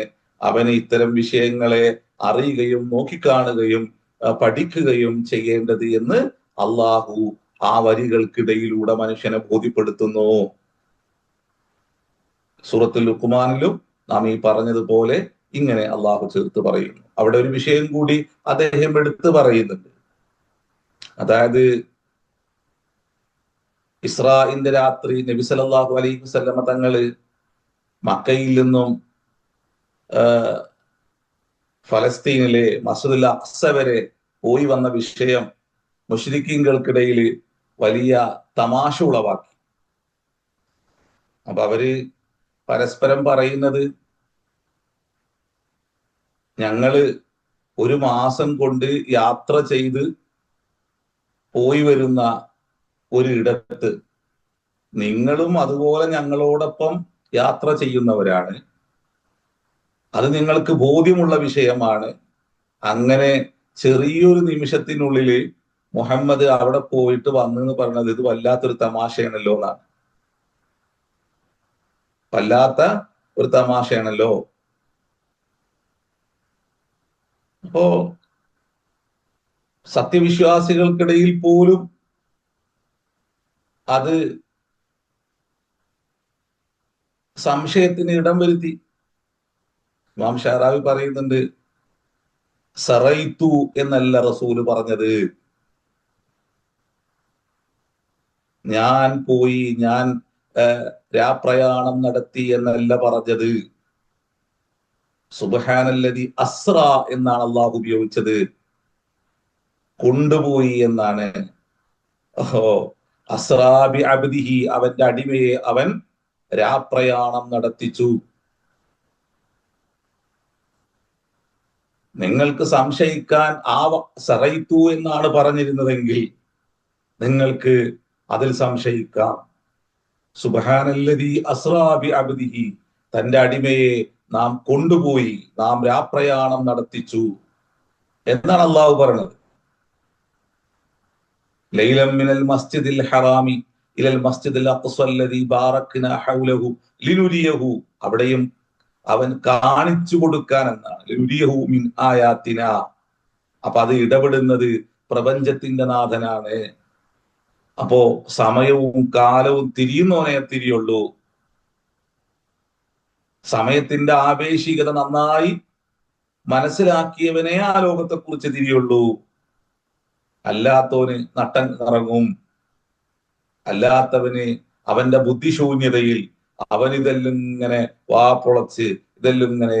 Speaker 1: അവന് ഇത്തരം വിഷയങ്ങളെ അറിയുകയും നോക്കിക്കാണുകയും പഠിക്കുകയും ചെയ്യേണ്ടത് എന്ന് അള്ളാഹു ആ വരികൾക്കിടയിലൂടെ മനുഷ്യനെ ബോധ്യപ്പെടുത്തുന്നു. സൂറത്തുൽ ലുഖ്മാനിലും നാം ഈ പറഞ്ഞതുപോലെ ഇങ്ങനെ അള്ളാഹു ചേർത്ത് പറയുന്നു. അവിടെ ഒരു വിഷയം കൂടി അദ്ദേഹം എടുത്തു പറയുന്നുണ്ട്. അതായത് ഇസ്രാഇന്റെ രാത്രി നബി സല്ലല്ലാഹു അലൈഹി വസല്ലമ തങ്ങള് മക്കയിൽ നിന്നും ഫലസ്തീനിലെ മസ്ജിദുൽ അഖ്സ വരെ പോയി വന്ന വിഷയം മുശ്രിക്കീങ്ങൾക്കിടയിൽ വലിയ തമാശ ഉളവാക്കി. അപ്പൊ അവര് പരസ്പരം പറയുന്നത്, ഞങ്ങള് ഒരു മാസം കൊണ്ട് യാത്ര ചെയ്ത് പോയി വരുന്ന ഒരിടത്ത് നിങ്ങളും അതുപോലെ ഞങ്ങളോടൊപ്പം യാത്ര ചെയ്യുന്നവരാണ്. അത് നിങ്ങൾക്ക് ബോധ്യമുള്ള വിഷയമാണ്. അങ്ങനെ ചെറിയൊരു നിമിഷത്തിനുള്ളിൽ മുഹമ്മദ് അവിടെ പോയിട്ട് വന്നെന്ന് പറഞ്ഞത് ഇത് വല്ലാത്തൊരു തമാശയാണല്ലോ എന്നാണ്. വല്ലാത്ത ഒരു തമാശയാണല്ലോ. അപ്പോ സത്യവിശ്വാസികൾക്കിടയിൽ പോലും അത് സംശയത്തിന് ഇടം വരുത്തി. ഇമാം ഷാറാവി പറയുന്നുണ്ട്, സറൈത്തു എന്നല്ല റസൂല് പറഞ്ഞത്, ഞാൻ പോയി, ഞാൻ രാപ്രയാണം നടത്തി എന്നല്ല പറഞ്ഞത്. സുബ്ഹാനല്ലദി അസ്റ എന്നാണ് അള്ളാഹു ഉപയോഗിച്ചത്, കൊണ്ടുപോയി എന്നാണ്. അസ്റാ ബി അബ്ദിഹി, അവന്റെ അടിമയെ അവൻ രാപ്രയാണം നടത്തിച്ചു. നിങ്ങൾക്ക് സംശയിക്കാൻ സറൈത്തു എന്നാണ് പറഞ്ഞിരുന്നതെങ്കിൽ നിങ്ങൾക്ക് അതിൽ സംശയിക്കാം. സുബ്ഹാനല്ലദി അസ്റാ ബി അബ്ദിഹി, തന്റെ അടിമയെ നാം കൊണ്ടുപോയി, നാം രാപ്രയാണം നടത്തിച്ചു എന്നാണ് അള്ളാഹു പറഞ്ഞത്. ലൈലം മിനൽ മസ്ജിദിൽ ഹറാമി ഇലൽ മസ്ജിദിൽ അഖ്സല്ലദീ ബാറക്നാ ഹൗലഹു ലിനുരിയഹു, അവിടെയും അവൻ കാണിച്ചു കൊടുക്കാൻ എന്നാണ്. ലിനുരിയഹു മിൻ ആയാത്തിന. അപ്പൊ അത് ഇടപെടുന്നത് പ്രപഞ്ചത്തിന്റെ നാഥനാണ്. അപ്പോ സമയവും കാലവും തിരിയുന്നവനെ തിരിയുള്ളൂ. സമയത്തിന്റെ ആപേക്ഷികത നന്നായി മനസ്സിലാക്കിയവനെ ആ ലോകത്തെ കുറിച്ച് തിരിയുള്ളൂ. അല്ലാത്തവന് നട്ടം കറങ്ങും. അല്ലാത്തവന് അവന്റെ ബുദ്ധിശൂന്യതയിൽ അവനിതെല്ലാം ഇങ്ങനെ പൊളച്ച് ഇതെല്ലാം ഇങ്ങനെ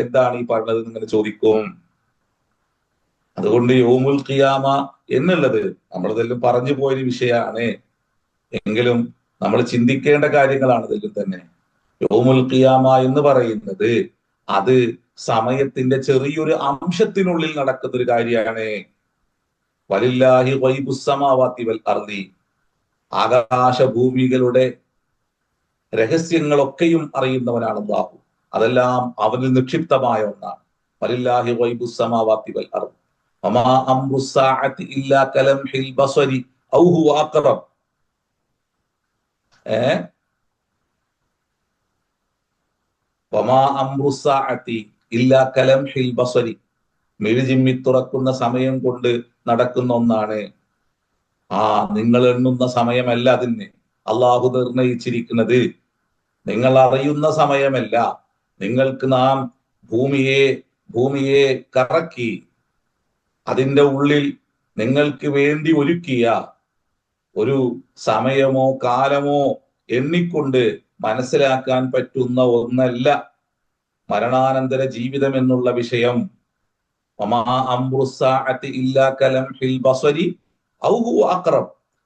Speaker 1: എന്താണ് ഈ പറഞ്ഞത് ഇങ്ങനെ ചോദിക്കും. അതുകൊണ്ട് യൗമുൽ ഖിയാമ എന്നുള്ളത് നമ്മളിതെല്ലാം പറഞ്ഞു പോയൊരു വിഷയമാണ്. എങ്കിലും നമ്മൾ ചിന്തിക്കേണ്ട കാര്യങ്ങളാണ് ഇതെല്ലാം തന്നെ. യൗമുൽ ഖിയാമ എന്ന് പറയുന്നത് അത് സമയത്തിന്റെ ചെറിയൊരു അംശത്തിനുള്ളിൽ നടക്കുന്ന ഒരു കാര്യമാണ്. വലില്ലാഹി ഗൈബുസ് സമാവാതി വൽ അർളി, ആകാശഭൂമികളുടെ രഹസ്യങ്ങളൊക്കെയും അറിയുന്നവനാണ് അല്ലാഹു. അതെല്ലാം അവനിൽ നിക്ഷിപ്തമായ ഒന്നാണ്. വലില്ലാഹി ഗൈബുസ് സമാവാതി വൽ അർളി വമാ അംറുസ് സാഅതി ഇല്ലാ കലംഹിൽ ബസരി ഔ ഹുവ അഖറബ്. വമാ അംറുസ് സാഅതി ഇല്ലാ കലംഹിൽ ബസരി, മിഴിചിമ്മി തുറക്കുന്ന സമയം കൊണ്ട് നടക്കുന്ന ഒന്നാണ്. നിങ്ങൾ എണ്ണുന്ന സമയമല്ല അതിന് അള്ളാഹു നിർണയിച്ചിരിക്കുന്നത്. നിങ്ങൾ അറിയുന്ന സമയമല്ല. നിങ്ങൾക്ക് നാം ഭൂമിയെ കറക്കി അതിന്റെ ഉള്ളിൽ നിങ്ങൾക്ക് വേണ്ടി ഒരുക്കിയ ഒരു സമയമോ കാലമോ എണ്ണിക്കൊണ്ട് മനസ്സിലാക്കാൻ പറ്റുന്ന ഒന്നല്ല മരണാനന്തര ജീവിതം എന്നുള്ള വിഷയം.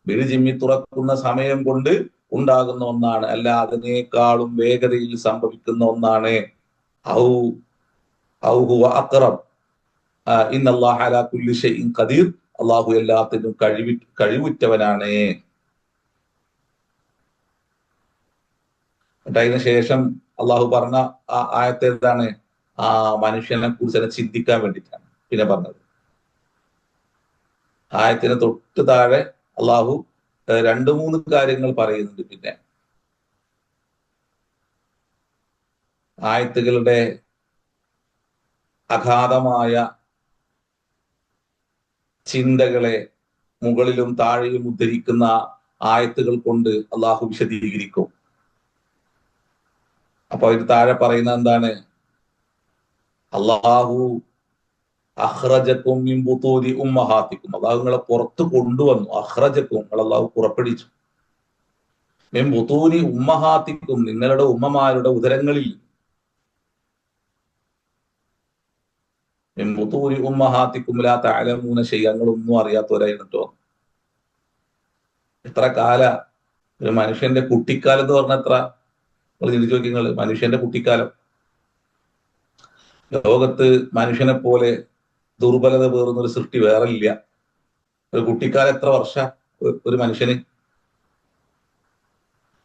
Speaker 1: വിഴിചിമ്മി തുറക്കുന്ന സമയം കൊണ്ട് ഉണ്ടാകുന്ന ഒന്നാണ്, അല്ല അതിനേക്കാളും വേഗതയിൽ സംഭവിക്കുന്ന ഒന്നാണ്. അള്ളാഹു എല്ലാത്തിനും കഴിവുറ്റവനാണ്. അതിന് ശേഷം അള്ളാഹു പറഞ്ഞ ആയത്ത് ഏതാണ്? മനുഷ്യനെ കുറിച്ച് ചിന്തിക്കാൻ വേണ്ടിയിട്ടാണ് പിന്നെ പറഞ്ഞത്. ആയത്തിന് തൊട്ട് താഴെ അള്ളാഹു 2-3 കാര്യങ്ങൾ പറയുന്നുണ്ട്. പിന്നെ ആയത്തുകളുടെ അഗാധമായ ചിന്തകളെ മുകളിലും താഴെയും ഉദ്ധരിക്കുന്ന ആയത്തുകൾ കൊണ്ട് അള്ളാഹു വിശദീകരിക്കും. അപ്പൊ അതിന് താഴെ പറയുന്നത് എന്താണ്? അള്ളാഹു അഖ്റജക്കും മിൻ ബുതൂനി ഉമ്മഹാത്തിക്കും, അള്ളാഹു നിങ്ങളെ പുറത്ത് കൊണ്ടുവന്നു. അഖ്റജക്കും, അള്ളാഹു പുറപ്പെടുവിച്ചു. മിൻ ബുതൂനി ഉമ്മഹാത്തിക്കും, നിങ്ങളുടെ ഉമ്മമാരുടെ ഉദരങ്ങളിൽ. മിൻ ബുതൂനി ഉമ്മഹാത്തിക്കും ലാ തഅലമൂന ശൈഅൻ, ഞങ്ങളൊന്നും അറിയാത്തവരായിട്ടോ. എത്ര കാല ഒരു മനുഷ്യന്റെ കുട്ടിക്കാലം എന്ന് പറഞ്ഞ എത്ര? നിങ്ങൾ ചിന്തിച്ചു നോക്കി. നിങ്ങൾ മനുഷ്യന്റെ കുട്ടിക്കാലം, ലോകത്ത് മനുഷ്യനെ പോലെ ദുർബലത പേറുന്ന ഒരു സൃഷ്ടി വേറെ ഇല്ല. ഒരു കുട്ടിക്കാലം എത്ര വർഷ ഒരു മനുഷ്യന്?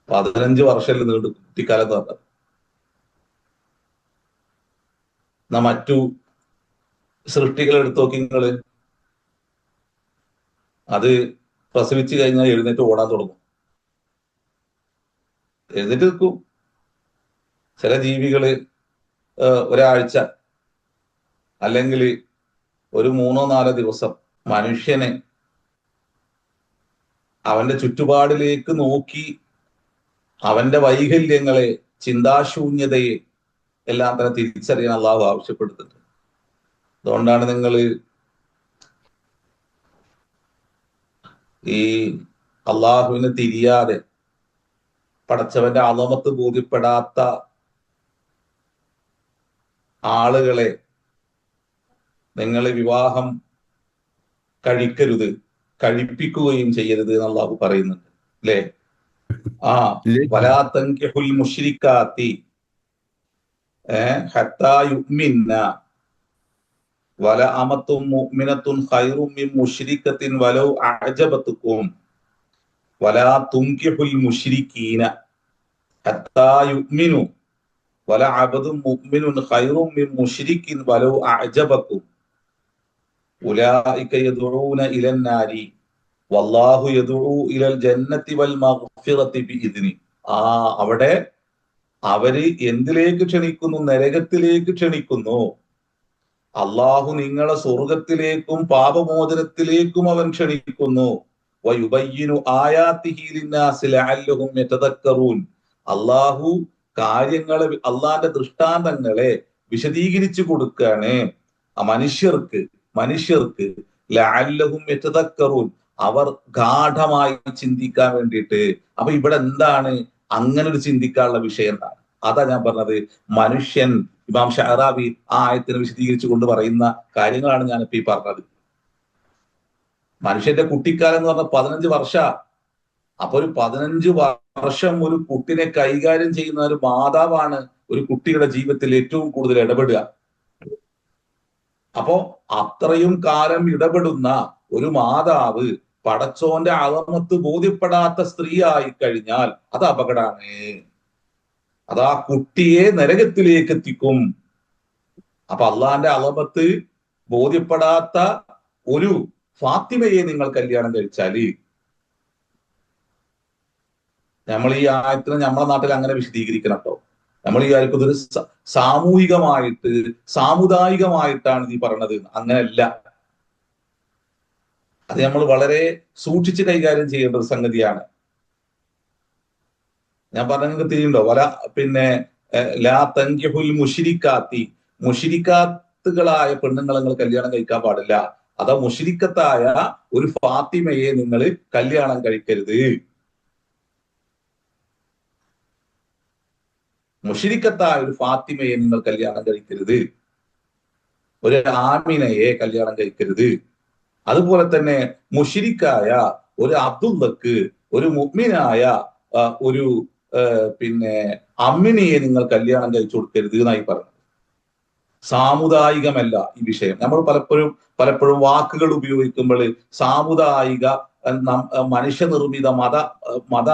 Speaker 1: 15 വർഷമല്ലേ നീണ്ടു കുട്ടിക്കാലം എന്ന് പറഞ്ഞത്. എന്നാ മറ്റു സൃഷ്ടികൾ എടുത്തു നോക്കി നിങ്ങള്. അത് പ്രസവിച്ചു കഴിഞ്ഞാൽ എഴുന്നേറ്റ് ഓടാൻ തുടങ്ങും. എഴുന്നേറ്റ് നിൽക്കും. ചില ജീവികള് ഒരാഴ്ച അല്ലെങ്കിൽ ഒരു 3-4 ദിവസം മനുഷ്യനെ അവന്റെ ചുറ്റുപാടിലേക്ക് നോക്കി അവന്റെ വൈകല്യങ്ങളെ, ചിന്താശൂന്യതയെ എല്ലാം തന്നെ തിരിച്ചറിയാൻ അള്ളാഹു ആവശ്യപ്പെടുന്നുണ്ട്. അതുകൊണ്ടാണ് നിങ്ങൾ ഈ അള്ളാഹുവിന് തിരിയാതെ പടച്ചവന്റെ അളമത്ത് ബോധ്യപ്പെടാത്ത ആളുകളെ നിങ്ങൾ വിവാഹം കഴിക്കരുത്, കഴിപ്പിക്കുകയും ചെയ്യരുത് എന്ന് അള്ളാഹു പറയുന്നുണ്ട്, അല്ലേ? വലാ തൻകിഹുൽ മുശ്രിക്കാത്തി ഹത്താ യുഅ്മിന്ന വല അമത്തും മുഅ്മിനത്തുൻ ഖൈറും മിൻ മുശ്രിക്കത്തിൻ വലൗ അഅജബതുക്കും വലാ തുൻകിഹുൽ മുശ്രിക്കീന ഹത്താ യുഅ്മിനു വല അബ്ദും മുഅ്മിനുൻ ഖൈറും മിൻ മുശ്രിക്കിൻ വലൗ അഅജബകും ഉലൈക യദ്ഊന ഇലൻ നാരി വല്ലാഹു യദ്ഉ ഇലൽ ജന്നത്തി വൽ മഗ്ഫിറത്തി ബിഇദ്നി. അവിടെ അവര് എന്തിലേക്ക് ക്ഷണിക്കുന്നു? നരകത്തിലേക്ക് ക്ഷണിക്കുന്നു. അള്ളാഹു നിങ്ങളെ സ്വർഗത്തിലേക്കും പാപമോചനത്തിലേക്കും അവൻ ക്ഷണിക്കുന്നു. വയുബയ്യിനു ആയാതിഹി ലിന്നാസി ലഅല്ലഹും യതദക്കറൂൻ. അള്ളാഹു കാര്യങ്ങളെ, അള്ളാന്റെ ദൃഷ്ടാന്തങ്ങളെ വിശദീകരിച്ചു കൊടുക്കാണ് മനുഷ്യർക്ക് ലഅല്ലഹും യതദക്കറൂൻ, അവർ ഗാഠമായി ചിന്തിക്കാൻ വേണ്ടിയിട്ട്. അപ്പൊ ഇവിടെ എന്താണ് അങ്ങനെ ഒരു ചിന്തിക്കാനുള്ള വിഷയം എന്താണ്? അതാ ഞാൻ പറഞ്ഞത്. മനുഷ്യൻ, ഇമാം ഷഅറാബി ആ ആയത്തിനെ വിശദീകരിച്ചു കൊണ്ട് പറയുന്ന കാര്യങ്ങളാണ് ഞാനിപ്പോ ഈ പറഞ്ഞത്. മനുഷ്യന്റെ കുട്ടിക്കാലം എന്ന് പറഞ്ഞാൽ 15 വർഷ. അപ്പൊ ഒരു 15 വർഷം ഒരു കുട്ടിനെ കൈകാര്യം ചെയ്യുന്ന ഒരു മാതാവാണ് ഒരു കുട്ടിയുടെ ജീവിതത്തിൽ ഏറ്റവും കൂടുതൽ ഇടപെടുക. അപ്പോ അത്രയും കാലം ഇടപെടുന്ന ഒരു മാതാവ് പടച്ചോന്റെ അളമത്ത് ബോധ്യപ്പെടാത്ത സ്ത്രീ ആയി കഴിഞ്ഞാൽ അത് അപകടമാണ്. അത് ആ കുട്ടിയെ നരകത്തിലേക്ക് എത്തിക്കും. അപ്പൊ അള്ളാന്റെ അളമത്ത് ബോധ്യപ്പെടാത്ത ഒരു ഫാത്തിമയെ നിങ്ങൾ കല്യാണം കഴിച്ചാല്, നമ്മൾ ഈ ആയത്തിന് നമ്മളെ നാട്ടിൽ അങ്ങനെ വിശദീകരിക്കണം കേട്ടോ. നമ്മൾ ഈ ആയത്തിൽ ഇതൊരു സാമൂഹികമായിട്ട് സാമുദായികമായിട്ടാണ് ഈ പറഞ്ഞത്, അങ്ങനെയല്ല. അത് നമ്മൾ വളരെ സൂക്ഷിച്ച് കൈകാര്യം ചെയ്യേണ്ട ഒരു സംഗതിയാണ്. ഞാൻ പറഞ്ഞ നിങ്ങൾക്ക് തിരിയുണ്ടോ? ലാ തൻകിഹുൽ മുശ്രിക്കാത്തി, മുശ്രിക്കാത്തുകളായ പെണ്ണുങ്ങളെ നിങ്ങൾ കല്യാണം കഴിക്കാൻ പാടില്ല. അതാ മുശ്രിക്കത്തായ ഒരു ഫാത്തിമയെ നിങ്ങൾ കല്യാണം കഴിക്കരുത്. മുശ്രിക്കത്തായ ഒരു ഫാത്തിമയെ നിങ്ങൾ കല്യാണം കഴിക്കരുത്. ഒരു ആമിനയെ കല്യാണം കഴിക്കരുത്. അതുപോലെ തന്നെ മുശ്രിക്കായ ഒരു അബ്ദുള്ളക്ക്, ഒരു മുഅ്മിനായ ഒരു അമ്മിനിയെ നിങ്ങൾ കല്യാണം കഴിച്ചു കൊടുക്കരുത് എന്നായി പറഞ്ഞു. സാമുദായികമല്ല ഈ വിഷയം. നമ്മൾ പലപ്പോഴും വാക്കുകൾ ഉപയോഗിക്കുമ്പോൾ സാമുദായിക, മനുഷ്യനിർമ്മിത മത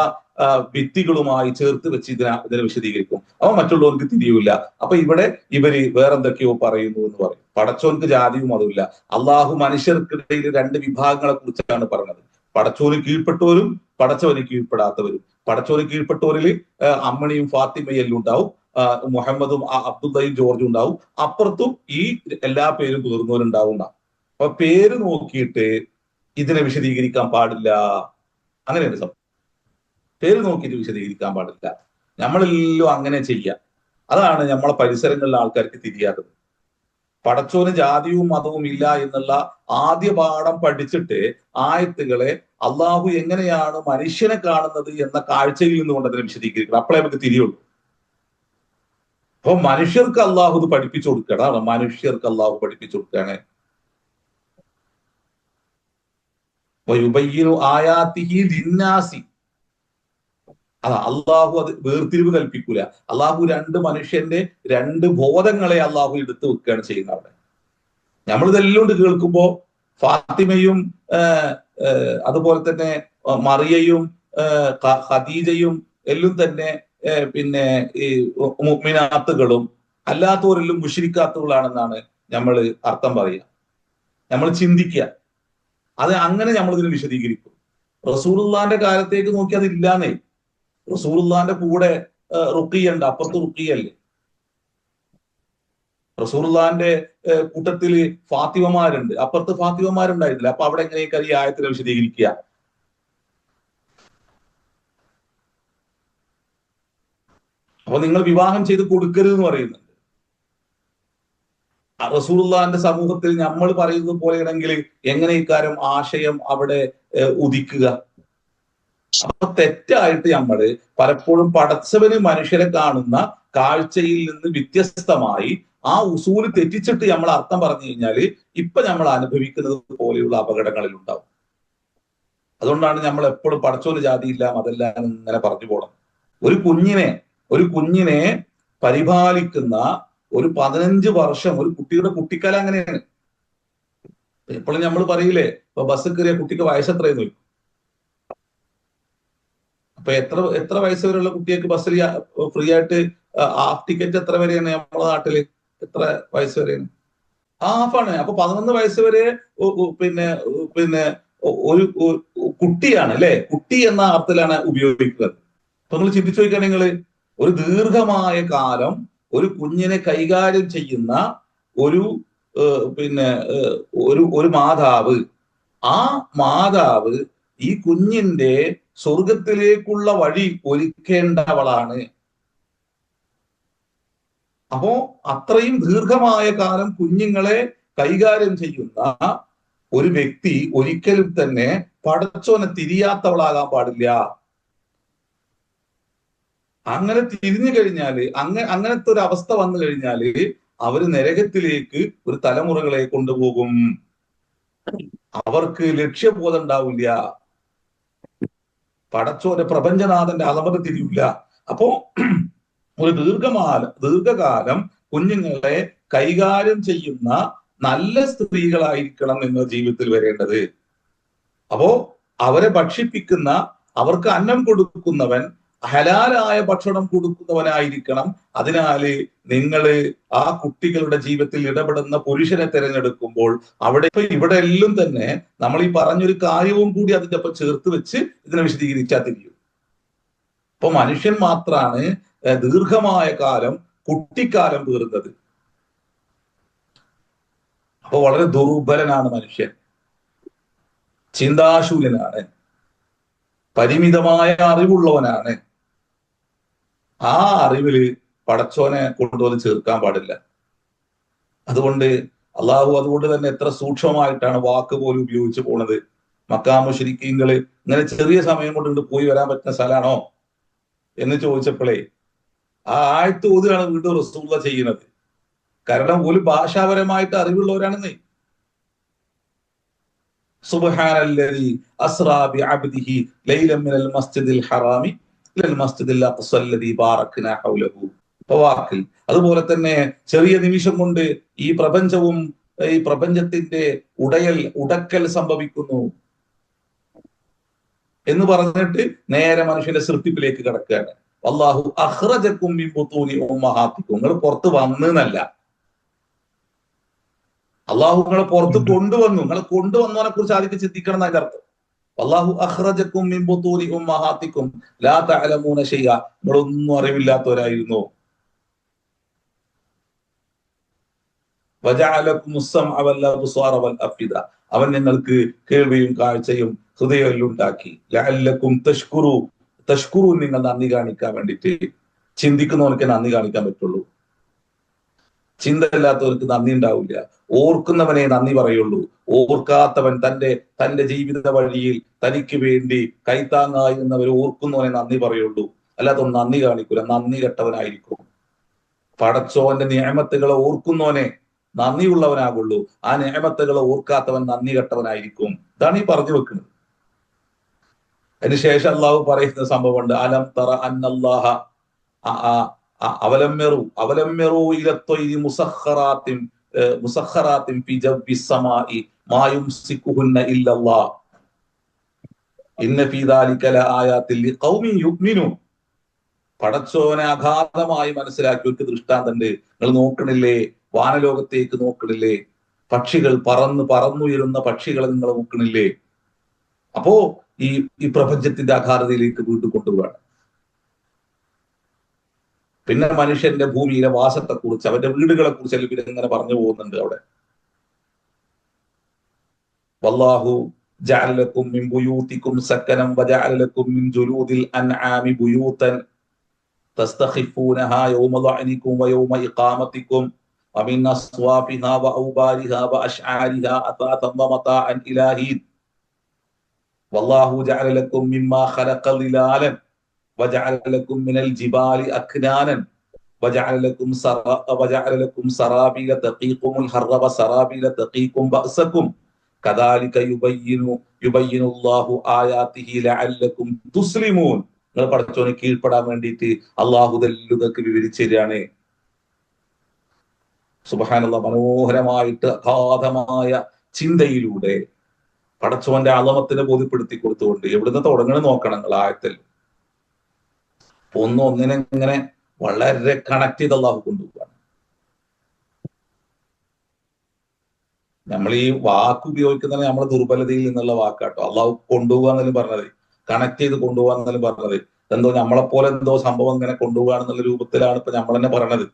Speaker 1: ഭിത്തികളുമായി ചേർത്ത് വെച്ച് ഇതിനെ വിശദീകരിക്കും. അവ മറ്റുള്ളവർക്ക് തിരിയൂല. അപ്പൊ ഇവിടെ ഇവര് വേറെന്തൊക്കെയോ പറയുന്നു എന്ന് പറയും. പടച്ചോർക്ക് ജാതിയും അതുമില്ല. അള്ളാഹു മനുഷ്യർക്കിടയിൽ 2 വിഭാഗങ്ങളെ കുറിച്ചാണ് പറഞ്ഞത്. പടച്ചോന് കീഴ്പ്പെട്ടവരും പടച്ചവന് കീഴ്പ്പെടാത്തവരും. പടച്ചോന് കീഴ്പ്പെട്ടവരിൽ അമ്മണിയും ഫാത്തിമയും എല്ലാം ഉണ്ടാവും, മുഹമ്മദും അബ്ദുള്ളയും ജോർജും ഉണ്ടാവും. അപ്പുറത്തും ഈ എല്ലാ പേരും തീർന്നവരുണ്ടാവും. അപ്പൊ പേര് നോക്കിയിട്ട് ഇതിനെ വിശദീകരിക്കാൻ പാടില്ല. അങ്ങനെയാണ് സംഭവം. പേര് നോക്കിയിട്ട് വിശദീകരിക്കാൻ പാടില്ല. നമ്മളെല്ലാം അങ്ങനെ ചെയ്യാം. അതാണ് നമ്മളെ പരിസരങ്ങളിലെ ആൾക്കാർക്ക് തിരിയാത്തത്. പടച്ചോന് ജാതിയും മതവും ഇല്ല എന്നുള്ള ആദ്യ പാഠം പഠിച്ചിട്ട് ആയത്തുകളെ അള്ളാഹു എങ്ങനെയാണ് മനുഷ്യനെ കാണുന്നത് എന്ന കാഴ്ചയിൽ നിന്നുകൊണ്ട് അതിനെ വിശദീകരിക്കണം. അപ്പോഴേ നമുക്ക് തിരിയുള്ളൂ. അപ്പൊ മനുഷ്യർക്ക് അള്ളാഹു ഇത് പഠിപ്പിച്ചു കൊടുക്കണം. മനുഷ്യർക്ക് അള്ളാഹു പഠിപ്പിച്ചു കൊടുക്കുകയാണ്. ആയാതിഹി ലിന്നാസി. അതാ അള്ളാഹു അത് വേർതിരിവ് കൽപ്പിക്കൂല. അള്ളാഹു 2 മനുഷ്യന്റെ 2 ബോധങ്ങളെ അള്ളാഹു എടുത്തു വെക്കുകയാണ് ചെയ്യുന്നത് അവിടെ. നമ്മളിതെല്ലാം കേൾക്കുമ്പോ ഫാത്തിമയും അതുപോലെ തന്നെ മറിയയും ഖദീജയും എല്ലാം തന്നെ ഈ മുഅ്മിനാത്തുകളും അല്ലാത്തവരെല്ലാം മുശ്രിക്കാത്തുകളാണെന്നാണ് നമ്മൾ അർത്ഥം പറയുക. നമ്മൾ ചിന്തിക്കുക. അത് അങ്ങനെ നമ്മൾ ഇതിനെ വിശദീകരിക്കും. റസൂലുള്ളാന്റെ കാലത്തേക്ക് നോക്കി അതില്ലാന്നേ. റസൂലുള്ളാന്റെ കൂടെ റുഖിയുണ്ട്, അപ്പുറത്ത് റുഖിയല്ലേ. റസൂലുള്ളാന്റെ കൂട്ടത്തില് ഫാത്തിമമാരുണ്ട്, അപ്പുറത്ത് ഫാത്തിമമാരുണ്ടായിട്ടില്ല. അപ്പൊ അവിടെ എങ്ങനെയൊക്കെ ഈ ആയത്തിനെ വിശദീകരിക്കുക? അപ്പൊ നിങ്ങൾ വിവാഹം ചെയ്ത് കൊടുക്കരുത് എന്ന് പറയുന്നുണ്ട്. റസൂലുള്ളാന്റെ സമൂഹത്തിൽ നമ്മൾ പറയുന്നത് പോലെയാണെങ്കിൽ എങ്ങനെ ഇക്കാര്യം ആശയം അവിടെ ഉദിക്കുക? അപ്പൊ തെറ്റായിട്ട് നമ്മള് പലപ്പോഴും പടച്ചവന് മനുഷ്യരെ കാണുന്ന കാഴ്ചയിൽ നിന്ന് വ്യത്യസ്തമായി ആ ഉസൂല് തെറ്റിച്ചിട്ട് നമ്മൾ അർത്ഥം പറഞ്ഞു കഴിഞ്ഞാൽ ഇപ്പൊ നമ്മൾ അനുഭവിക്കുന്നത് പോലെയുള്ള അപകടങ്ങളിൽ ഉണ്ടാവും. അതുകൊണ്ടാണ് നമ്മൾ എപ്പോഴും പടച്ചോന് ജാതിയില്ല അതെല്ലാം ഇങ്ങനെ പറഞ്ഞു പോകണം. ഒരു കുഞ്ഞിനെ പരിപാലിക്കുന്ന ഒരു 15 വർഷം ഒരു കുട്ടിയുടെ കുട്ടിക്കാലം അങ്ങനെയാണ്. എപ്പോഴും നമ്മൾ പറയില്ലേ, ഇപ്പൊ ബസ് കയറിയ കുട്ടിക്ക് വയസ്സെത്രയെന്ന് ചോദിക്കും. അപ്പൊ എത്ര വയസ്സ് വരെയുള്ള കുട്ടികൾക്ക് ബസ്സിൽ ഫ്രീ ആയിട്ട് ഹാഫ് ടിക്കറ്റ് എത്ര വരെയാണ് നമ്മുടെ നാട്ടില്? എത്ര വയസ്സ് വരെയാണ്? ഹാഫാണ്. അപ്പൊ 11 വയസ്സ് വരെ ഒരു കുട്ടിയാണ് അല്ലെ, കുട്ടി എന്ന അർത്ഥത്തിലാണ് ഉപയോഗിക്കുന്നത്. അപ്പൊ നിങ്ങൾ ചിന്തിച്ചു നോക്കുകയാണെങ്കിൽ ഒരു ദീർഘമായ കാലം ഒരു കുഞ്ഞിനെ കൈകാര്യം ചെയ്യുന്ന ഒരു പിന്നെ ഒരു മാതാവ്, ആ മാതാവ് ഈ കുഞ്ഞിന്റെ സ്വർഗത്തിലേക്കുള്ള വഴി ഒരുക്കേണ്ടവളാണ്. അപ്പോ അത്രയും ദീർഘമായ കാലം കുഞ്ഞുങ്ങളെ കൈകാര്യം ചെയ്യുന്ന ഒരു വ്യക്തി ഒരിക്കലും തന്നെ പടച്ചോനെ തിരിയാത്തവളാകാൻ പാടില്ല. അങ്ങനെ തിരിഞ്ഞു കഴിഞ്ഞാല് അങ്ങനത്തെ ഒരു അവസ്ഥ വന്നു കഴിഞ്ഞാല് അവര് നരകത്തിലേക്ക് ഒരു തലമുറകളെ കൊണ്ടുപോകും. അവർക്ക് ലക്ഷ്യബോധം ഉണ്ടാവില്ല, പടച്ചോന്റെ പ്രപഞ്ചനാഥന്റെ അളവന് തിരിയില്ല. അപ്പോ ഒരു ദീർഘകാലം കുഞ്ഞുങ്ങളെ കൈകാര്യം ചെയ്യുന്ന നല്ല സ്ത്രീകളായിരിക്കണം നിങ്ങൾ ജീവിതത്തിൽ വരേണ്ടത്. അപ്പോ അവരെ ഭക്ഷിപ്പിക്കുന്ന, അവർക്ക് അന്നം കൊടുക്കുന്നവൻ ഹലാലായ ഭക്ഷണം കൊടുക്കുന്നവനായിരിക്കണം. അതിനാല് നിങ്ങൾ ആ കുട്ടികളുടെ ജീവിതത്തിൽ ഇടപെടുന്ന പുരുഷനെ തിരഞ്ഞെടുക്കുമ്പോൾ ഇവിടെ എല്ലാം തന്നെ നമ്മൾ ഈ പറഞ്ഞൊരു കാര്യവും കൂടി അതിന്റെ ഒപ്പം ചേർത്ത് വെച്ച് ഇതിനെ വിശദീകരിച്ചാൽ തിരിയും. അപ്പൊ മനുഷ്യൻ മാത്രാണ് ദീർഘമായ കാലം കുട്ടിക്കാലം തീർന്നത്. അപ്പൊ വളരെ ദുർബലനാണ് മനുഷ്യൻ, ചിന്താശൂലനാണ്, പരിമിതമായ അറിവുള്ളവനാണ്. ആ അറിവില് പടച്ചോനെ കൊണ്ടുവന്ന് ചേർക്കാൻ പാടില്ല. അതുകൊണ്ട് അതുകൊണ്ട് തന്നെ എത്ര സൂക്ഷ്മമായിട്ടാണ് വാക്ക് പോലും ഉപയോഗിച്ചു പോണത്. മക്കാ മുശ്രിക്കീങ്ങള് ഇങ്ങനെ ചെറിയ സമയം കൊണ്ട് പോയി വരാൻ പറ്റുന്ന സ്ഥലമാണോ എന്ന് ചോദിച്ചപ്പോഴേ ആ ആയത്ത് ഓതുകയാണ് വീണ്ടും റസൂലുള്ളാഹി ചെയ്യുന്നത്. കാരണം ഒരു ഭാഷാപരമായിട്ട് അറിവുള്ളവരാണെന്ന്. സുബ്ഹാനല്ലദി അസ്റാ ബിഅബ്ദിഹി ലൈലൻ മിനൽ മസ്ജിദിൽ ഹറാമി ഇലൽ മസ്ജിദിൽ അഖ്സല്ലദി ബാറക്നാ ഹൗലഹു. വാക്കിൽ അതുപോലെ തന്നെ ചെറിയ നിമിഷം കൊണ്ട് ഈ പ്രപഞ്ചത്തിന്റെ ഉടക്കൽ സംഭവിക്കുന്നു എന്ന് പറഞ്ഞിട്ട് നേരെ മനുഷ്യന്റെ സൃഷ്ടിപ്പിലേക്ക് കിടക്കുകയാണ്. അല്ലാഹു അഖ്റജകും മിൻ ബുതൂനി ഉമ്മഹാത്തിക്കും, നിങ്ങൾ പുറത്ത് വന്നല്ല, അള്ളാഹു നിങ്ങളെ പുറത്ത് കൊണ്ടുവന്നു. നിങ്ങളെ കൊണ്ടുവന്നവനെ കുറിച്ച് ആദ്യം ചിന്തിക്കണം എന്നതിന്റെ അർത്ഥം. അല്ലാഹു അഖ്റജകും മിൻ ബുതൂനി ഉമ്മഹാത്തിക്കും ലാ തഅലമൂന ശൈഅ, നിങ്ങളൊന്നും അറിവില്ലാത്തവരായിരുന്നു. വജഅലകുമുസ് സമഅ വൽ അബ്സാറ വൽ അഫ്ഇദ, അവൻ നിങ്ങൾക്ക് കേൾവിയും കാഴ്ചയും ഹൃദയവും ഉണ്ടാക്കി. ലഅല്ലകും തഷ്കുറു, നിങ്ങൾ നന്ദി കാണിക്കാൻ വേണ്ടിയിട്ട്. ചിന്തിക്കുന്നവർക്ക് നന്ദി കാണിക്കാൻ പറ്റുള്ളൂ, ചിന്തയില്ലാത്തവർക്ക് നന്ദി ഉണ്ടാവില്ല. ഓർക്കുന്നവനെ നന്ദി പറയുള്ളൂ. ഓർക്കാത്തവൻ തന്റെ ജീവിത വഴിയിൽ തനിക്ക് വേണ്ടി കൈത്താങ്ങായി നിന്നവർ ഓർക്കുന്നവനെ നന്ദി പറയുള്ളൂ. അല്ലാത്ത നന്ദി കാണിക്കൂല, നന്ദി കെട്ടവനായിരിക്കും. പടച്ചോന്റെ നിയമത്തുകളെ ഓർക്കുന്നവനെ നന്ദിയുള്ളവനാകുള്ളൂ. ആ നിയമത്തുകളെ ഓർക്കാത്തവൻ നന്ദി കെട്ടവനായിരിക്കും. ഇതാണ് ഈ പറഞ്ഞു വെക്കുന്നത്. അതിനുശേഷം അള്ളാഹു പറയുന്ന സംഭവമുണ്ട്. അലം തറ അന്നല്ലാഹ അവലമ്മെറു ഇലത്തൊയ്രി മുസഖറാത്തിൻ ഫി ജവ്വിസ് സമാഇ മാ യുംസികുഹുന്ന ഇല്ലല്ലാഹ് ഇന്ന ഫീ ദാലിക ലആയാതിൻ ലിഖൗമിൻ യുഅ്മിനൂൻ. പടച്ചോനെ അഗാധമായി മനസ്സിലാക്കിയവർക്ക് ദൃഷ്ടാന്തമുണ്ട്. നിങ്ങൾ നോക്കണില്ലേ, വാനലോകത്തേക്ക് നോക്കണില്ലേ, പക്ഷികൾ പറന്നുയരുന്ന പക്ഷികളെ നിങ്ങൾ നോക്കണില്ലേ? അപ്പോ ഈ പ്രപഞ്ചത്തിന്റെ അഗാധതയിലേക്ക് വീണ്ടും കൊണ്ടുപോവാണ്. പിന്നെ മനുഷ്യന്റെ ഭൂമിയിലെ വാസത്തെക്കുറിച്ച്, അവന്റെ വീടുകളെ കുറിച്ച് പിന്നെ ഇങ്ങനെ പറഞ്ഞു പോകുന്നുണ്ട് അവിടെ. വല്ലാഹു ജഅല ലക്കും മിൻ ബുയൂതികും സക്കനം വജഅല ലക്കും മിൻ ജുലൂദിൽ അൻആമി ബുയൂതൻ തസ്തഖിഫൂനഹാ യൗമ ദഅനികും വയൗമ ഇഖാമതികും വമിൻ അസ്വാഫിഹാ വഔബാരിഹാ വഅശ്ആരിഹാ അതാതൻ വമതാഅൻ ഇലാഹീൻ. വല്ലാഹു ജഅല ലക്കും മിമ്മാ ഖലഖ ളിലാലൻ വജഅല ലക്കും മിനൽ ജിബാലി അക്നാനൻ വജഅല ലക്കും സറാബീല തഖീകുമുൽ ഹർറ വസറാബീല തഖീകും ബഅസകും കദാലിക യുബയ്യിനുല്ലാഹു ആയാതിഹി ലഅല്ലകും തുസ്ലിമൂൻ. നിങ്ങൾ പടച്ചോനെ കീഴ്പ്പെടാൻ വേണ്ടിയിട്ട് അള്ളാഹു നിങ്ങൾക്ക് വിവരിച്ചു തരികയാണ്. സുബ്ഹാനല്ലാഹ്, മനോഹരമായിട്ട് അഗാധമായ ചിന്തയിലൂടെ പടച്ചോന്റെ അളമത്തിനെ ബോധ്യപ്പെടുത്തി കൊടുത്തുകൊണ്ട് എവിടുന്ന് തുടങ്ങണം നോക്കണം നിങ്ങൾ ആയത്തിൽ. ഒന്നിനെ ഇങ്ങനെ വളരെ കണക്ട് ചെയ്ത് അള്ളാഹു കൊണ്ടുപോകാണ്. നമ്മൾ ഈ വാക്ക് ഉപയോഗിക്കുന്നത് നമ്മുടെ ദുർബലതയിൽ നിന്നുള്ള വാക്കാട്ടോ. അള്ളാഹു കൊണ്ടുപോകാന്നെല്ലാം പറഞ്ഞത്, കണക്ട് ചെയ്ത് കൊണ്ടുപോകാന്നെല്ലാം പറഞ്ഞത് എന്തോ നമ്മളെപ്പോലെ എന്തോ സംഭവം ഇങ്ങനെ കൊണ്ടുപോകാന്നുള്ള രൂപത്തിലാണ് ഇപ്പൊ നമ്മൾ തന്നെ പറയണത്.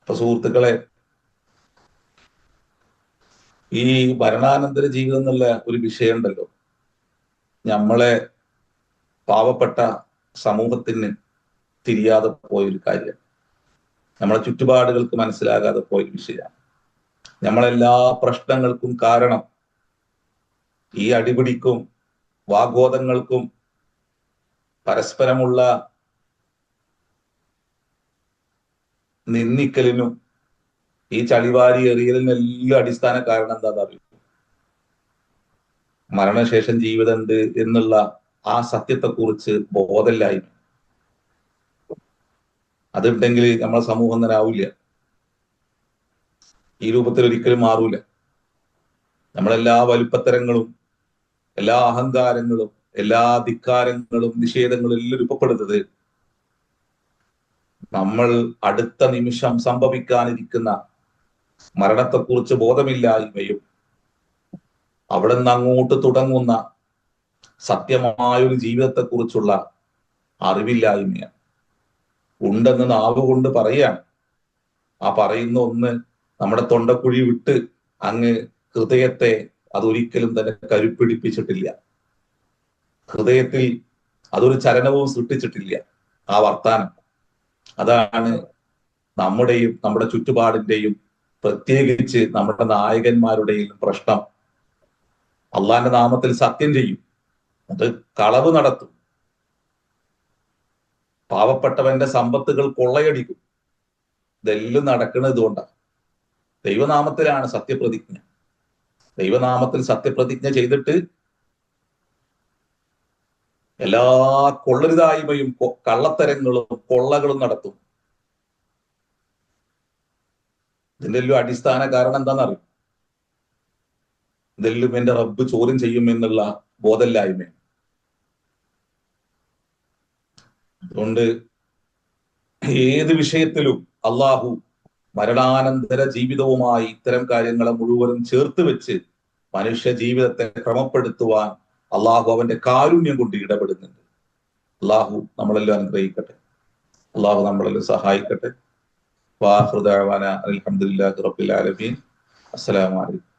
Speaker 1: അപ്പൊ സുഹൃത്തുക്കളെ, ഈ മരണാനന്തര ജീവിതം എന്നുള്ള ഒരു വിഷയം ഉണ്ടല്ലോ, നമ്മളെ പാവപ്പെട്ട സമൂഹത്തിന് തിരിയാതെ പോയൊരു കാര്യം, നമ്മളെ ചുറ്റുപാടുകൾക്ക് മനസ്സിലാകാതെ പോയൊരു വിഷയമാണ്. നമ്മളെല്ലാ പ്രശ്നങ്ങൾക്കും കാരണം ഈ അടിപിടിക്കും വാഗ്വാദങ്ങൾക്കും പരസ്പരമുള്ള നിന്ദിക്കലിനും ഈ ചളിവാരി എറിയലിനെല്ലാം അടിസ്ഥാന കാരണം എന്താണെന്ന് അറിയും? മരണശേഷം ജീവിതമുണ്ട് എന്നുള്ള ആ സത്യത്തെക്കുറിച്ച് ബോധമില്ലായ്മ. അതുണ്ടെങ്കിൽ നമ്മളെ സമൂഹം തന്നെ ആവില്ല, ഈ രൂപത്തിൽ ഒരിക്കലും മാറൂല. നമ്മളെല്ലാ വലുപ്പത്തരങ്ങളും എല്ലാ അഹങ്കാരങ്ങളും എല്ലാ ധിക്കാരങ്ങളും നിഷേധങ്ങളും എല്ലാം രൂപപ്പെടുന്നത് നമ്മൾ അടുത്ത നിമിഷം സംഭവിക്കാനിരിക്കുന്ന മരണത്തെക്കുറിച്ച് ബോധമില്ലായ്മയും അവിടെ നിന്ന് അങ്ങോട്ട് തുടങ്ങുന്ന സത്യമായൊരു ജീവിതത്തെക്കുറിച്ചുള്ള അറിവില്ലായ്മയാണ്. ഉണ്ടെന്ന് നാവ് കൊണ്ട് പറയാണ്, ആ പറയുന്ന ഒന്ന് നമ്മുടെ തൊണ്ടക്കുഴി വിട്ട് അങ്ങ് ഹൃദയത്തെ അതൊരിക്കലും തന്നെ കരുപ്പിടിപ്പിച്ചിട്ടില്ല. ഹൃദയത്തിൽ അതൊരു ചലനവും സൃഷ്ടിച്ചിട്ടില്ല ആ വർത്താനം. അതാണ് നമ്മുടെയും നമ്മുടെ ചുറ്റുപാടിന്റെയും പ്രത്യേകിച്ച് നമ്മുടെ നായകന്മാരുടെയും പ്രശ്നം. അള്ളാന്റെ നാമത്തിൽ സത്യം ചെയ്യും, അത് കളവ് നടത്തും, പാവപ്പെട്ടവന്റെ സമ്പത്തുകൾ കൊള്ളയടിക്കും. ഇതെല്ലാം നടക്കുന്നത് ഇതുകൊണ്ടാണ്. ദൈവനാമത്തിലാണ് സത്യപ്രതിജ്ഞ. ദൈവനാമത്തിൽ സത്യപ്രതിജ്ഞ ചെയ്തിട്ട് എല്ലാ കൊള്ളരുതായ്മയും കള്ളത്തരങ്ങളും കൊള്ളകളും നടത്തും. ഇതിന്റെ എല്ലാം അടിസ്ഥാന കാരണം എന്താണെന്നറിയും? ഇതെല്ലാം എന്റെ റബ്ബ് ചോദ്യം ചെയ്യും എന്നുള്ള ബോധമില്ലായ്മ. അതുകൊണ്ട് ഏത് വിഷയത്തിലും അള്ളാഹു മരണാനന്തര ജീവിതവുമായി ഇത്തരം കാര്യങ്ങളെ മുഴുവനും ചേർത്ത് വെച്ച് മനുഷ്യ ജീവിതത്തെ ക്രമപ്പെടുത്തുവാൻ അള്ളാഹു അവന്റെ കാരുണ്യം കൊണ്ട് ഇടപെടുന്നുണ്ട്. അള്ളാഹു നമ്മളെല്ലാം അനുഗ്രഹിക്കട്ടെ, അള്ളാഹു നമ്മളെല്ലാം സഹായിക്കട്ടെ. വാഹൃദഅവാന അൽഹംദുലില്ലാഹി റബ്ബിൽ ആലമീൻ. അസ്സലാമു അലൈക്കും.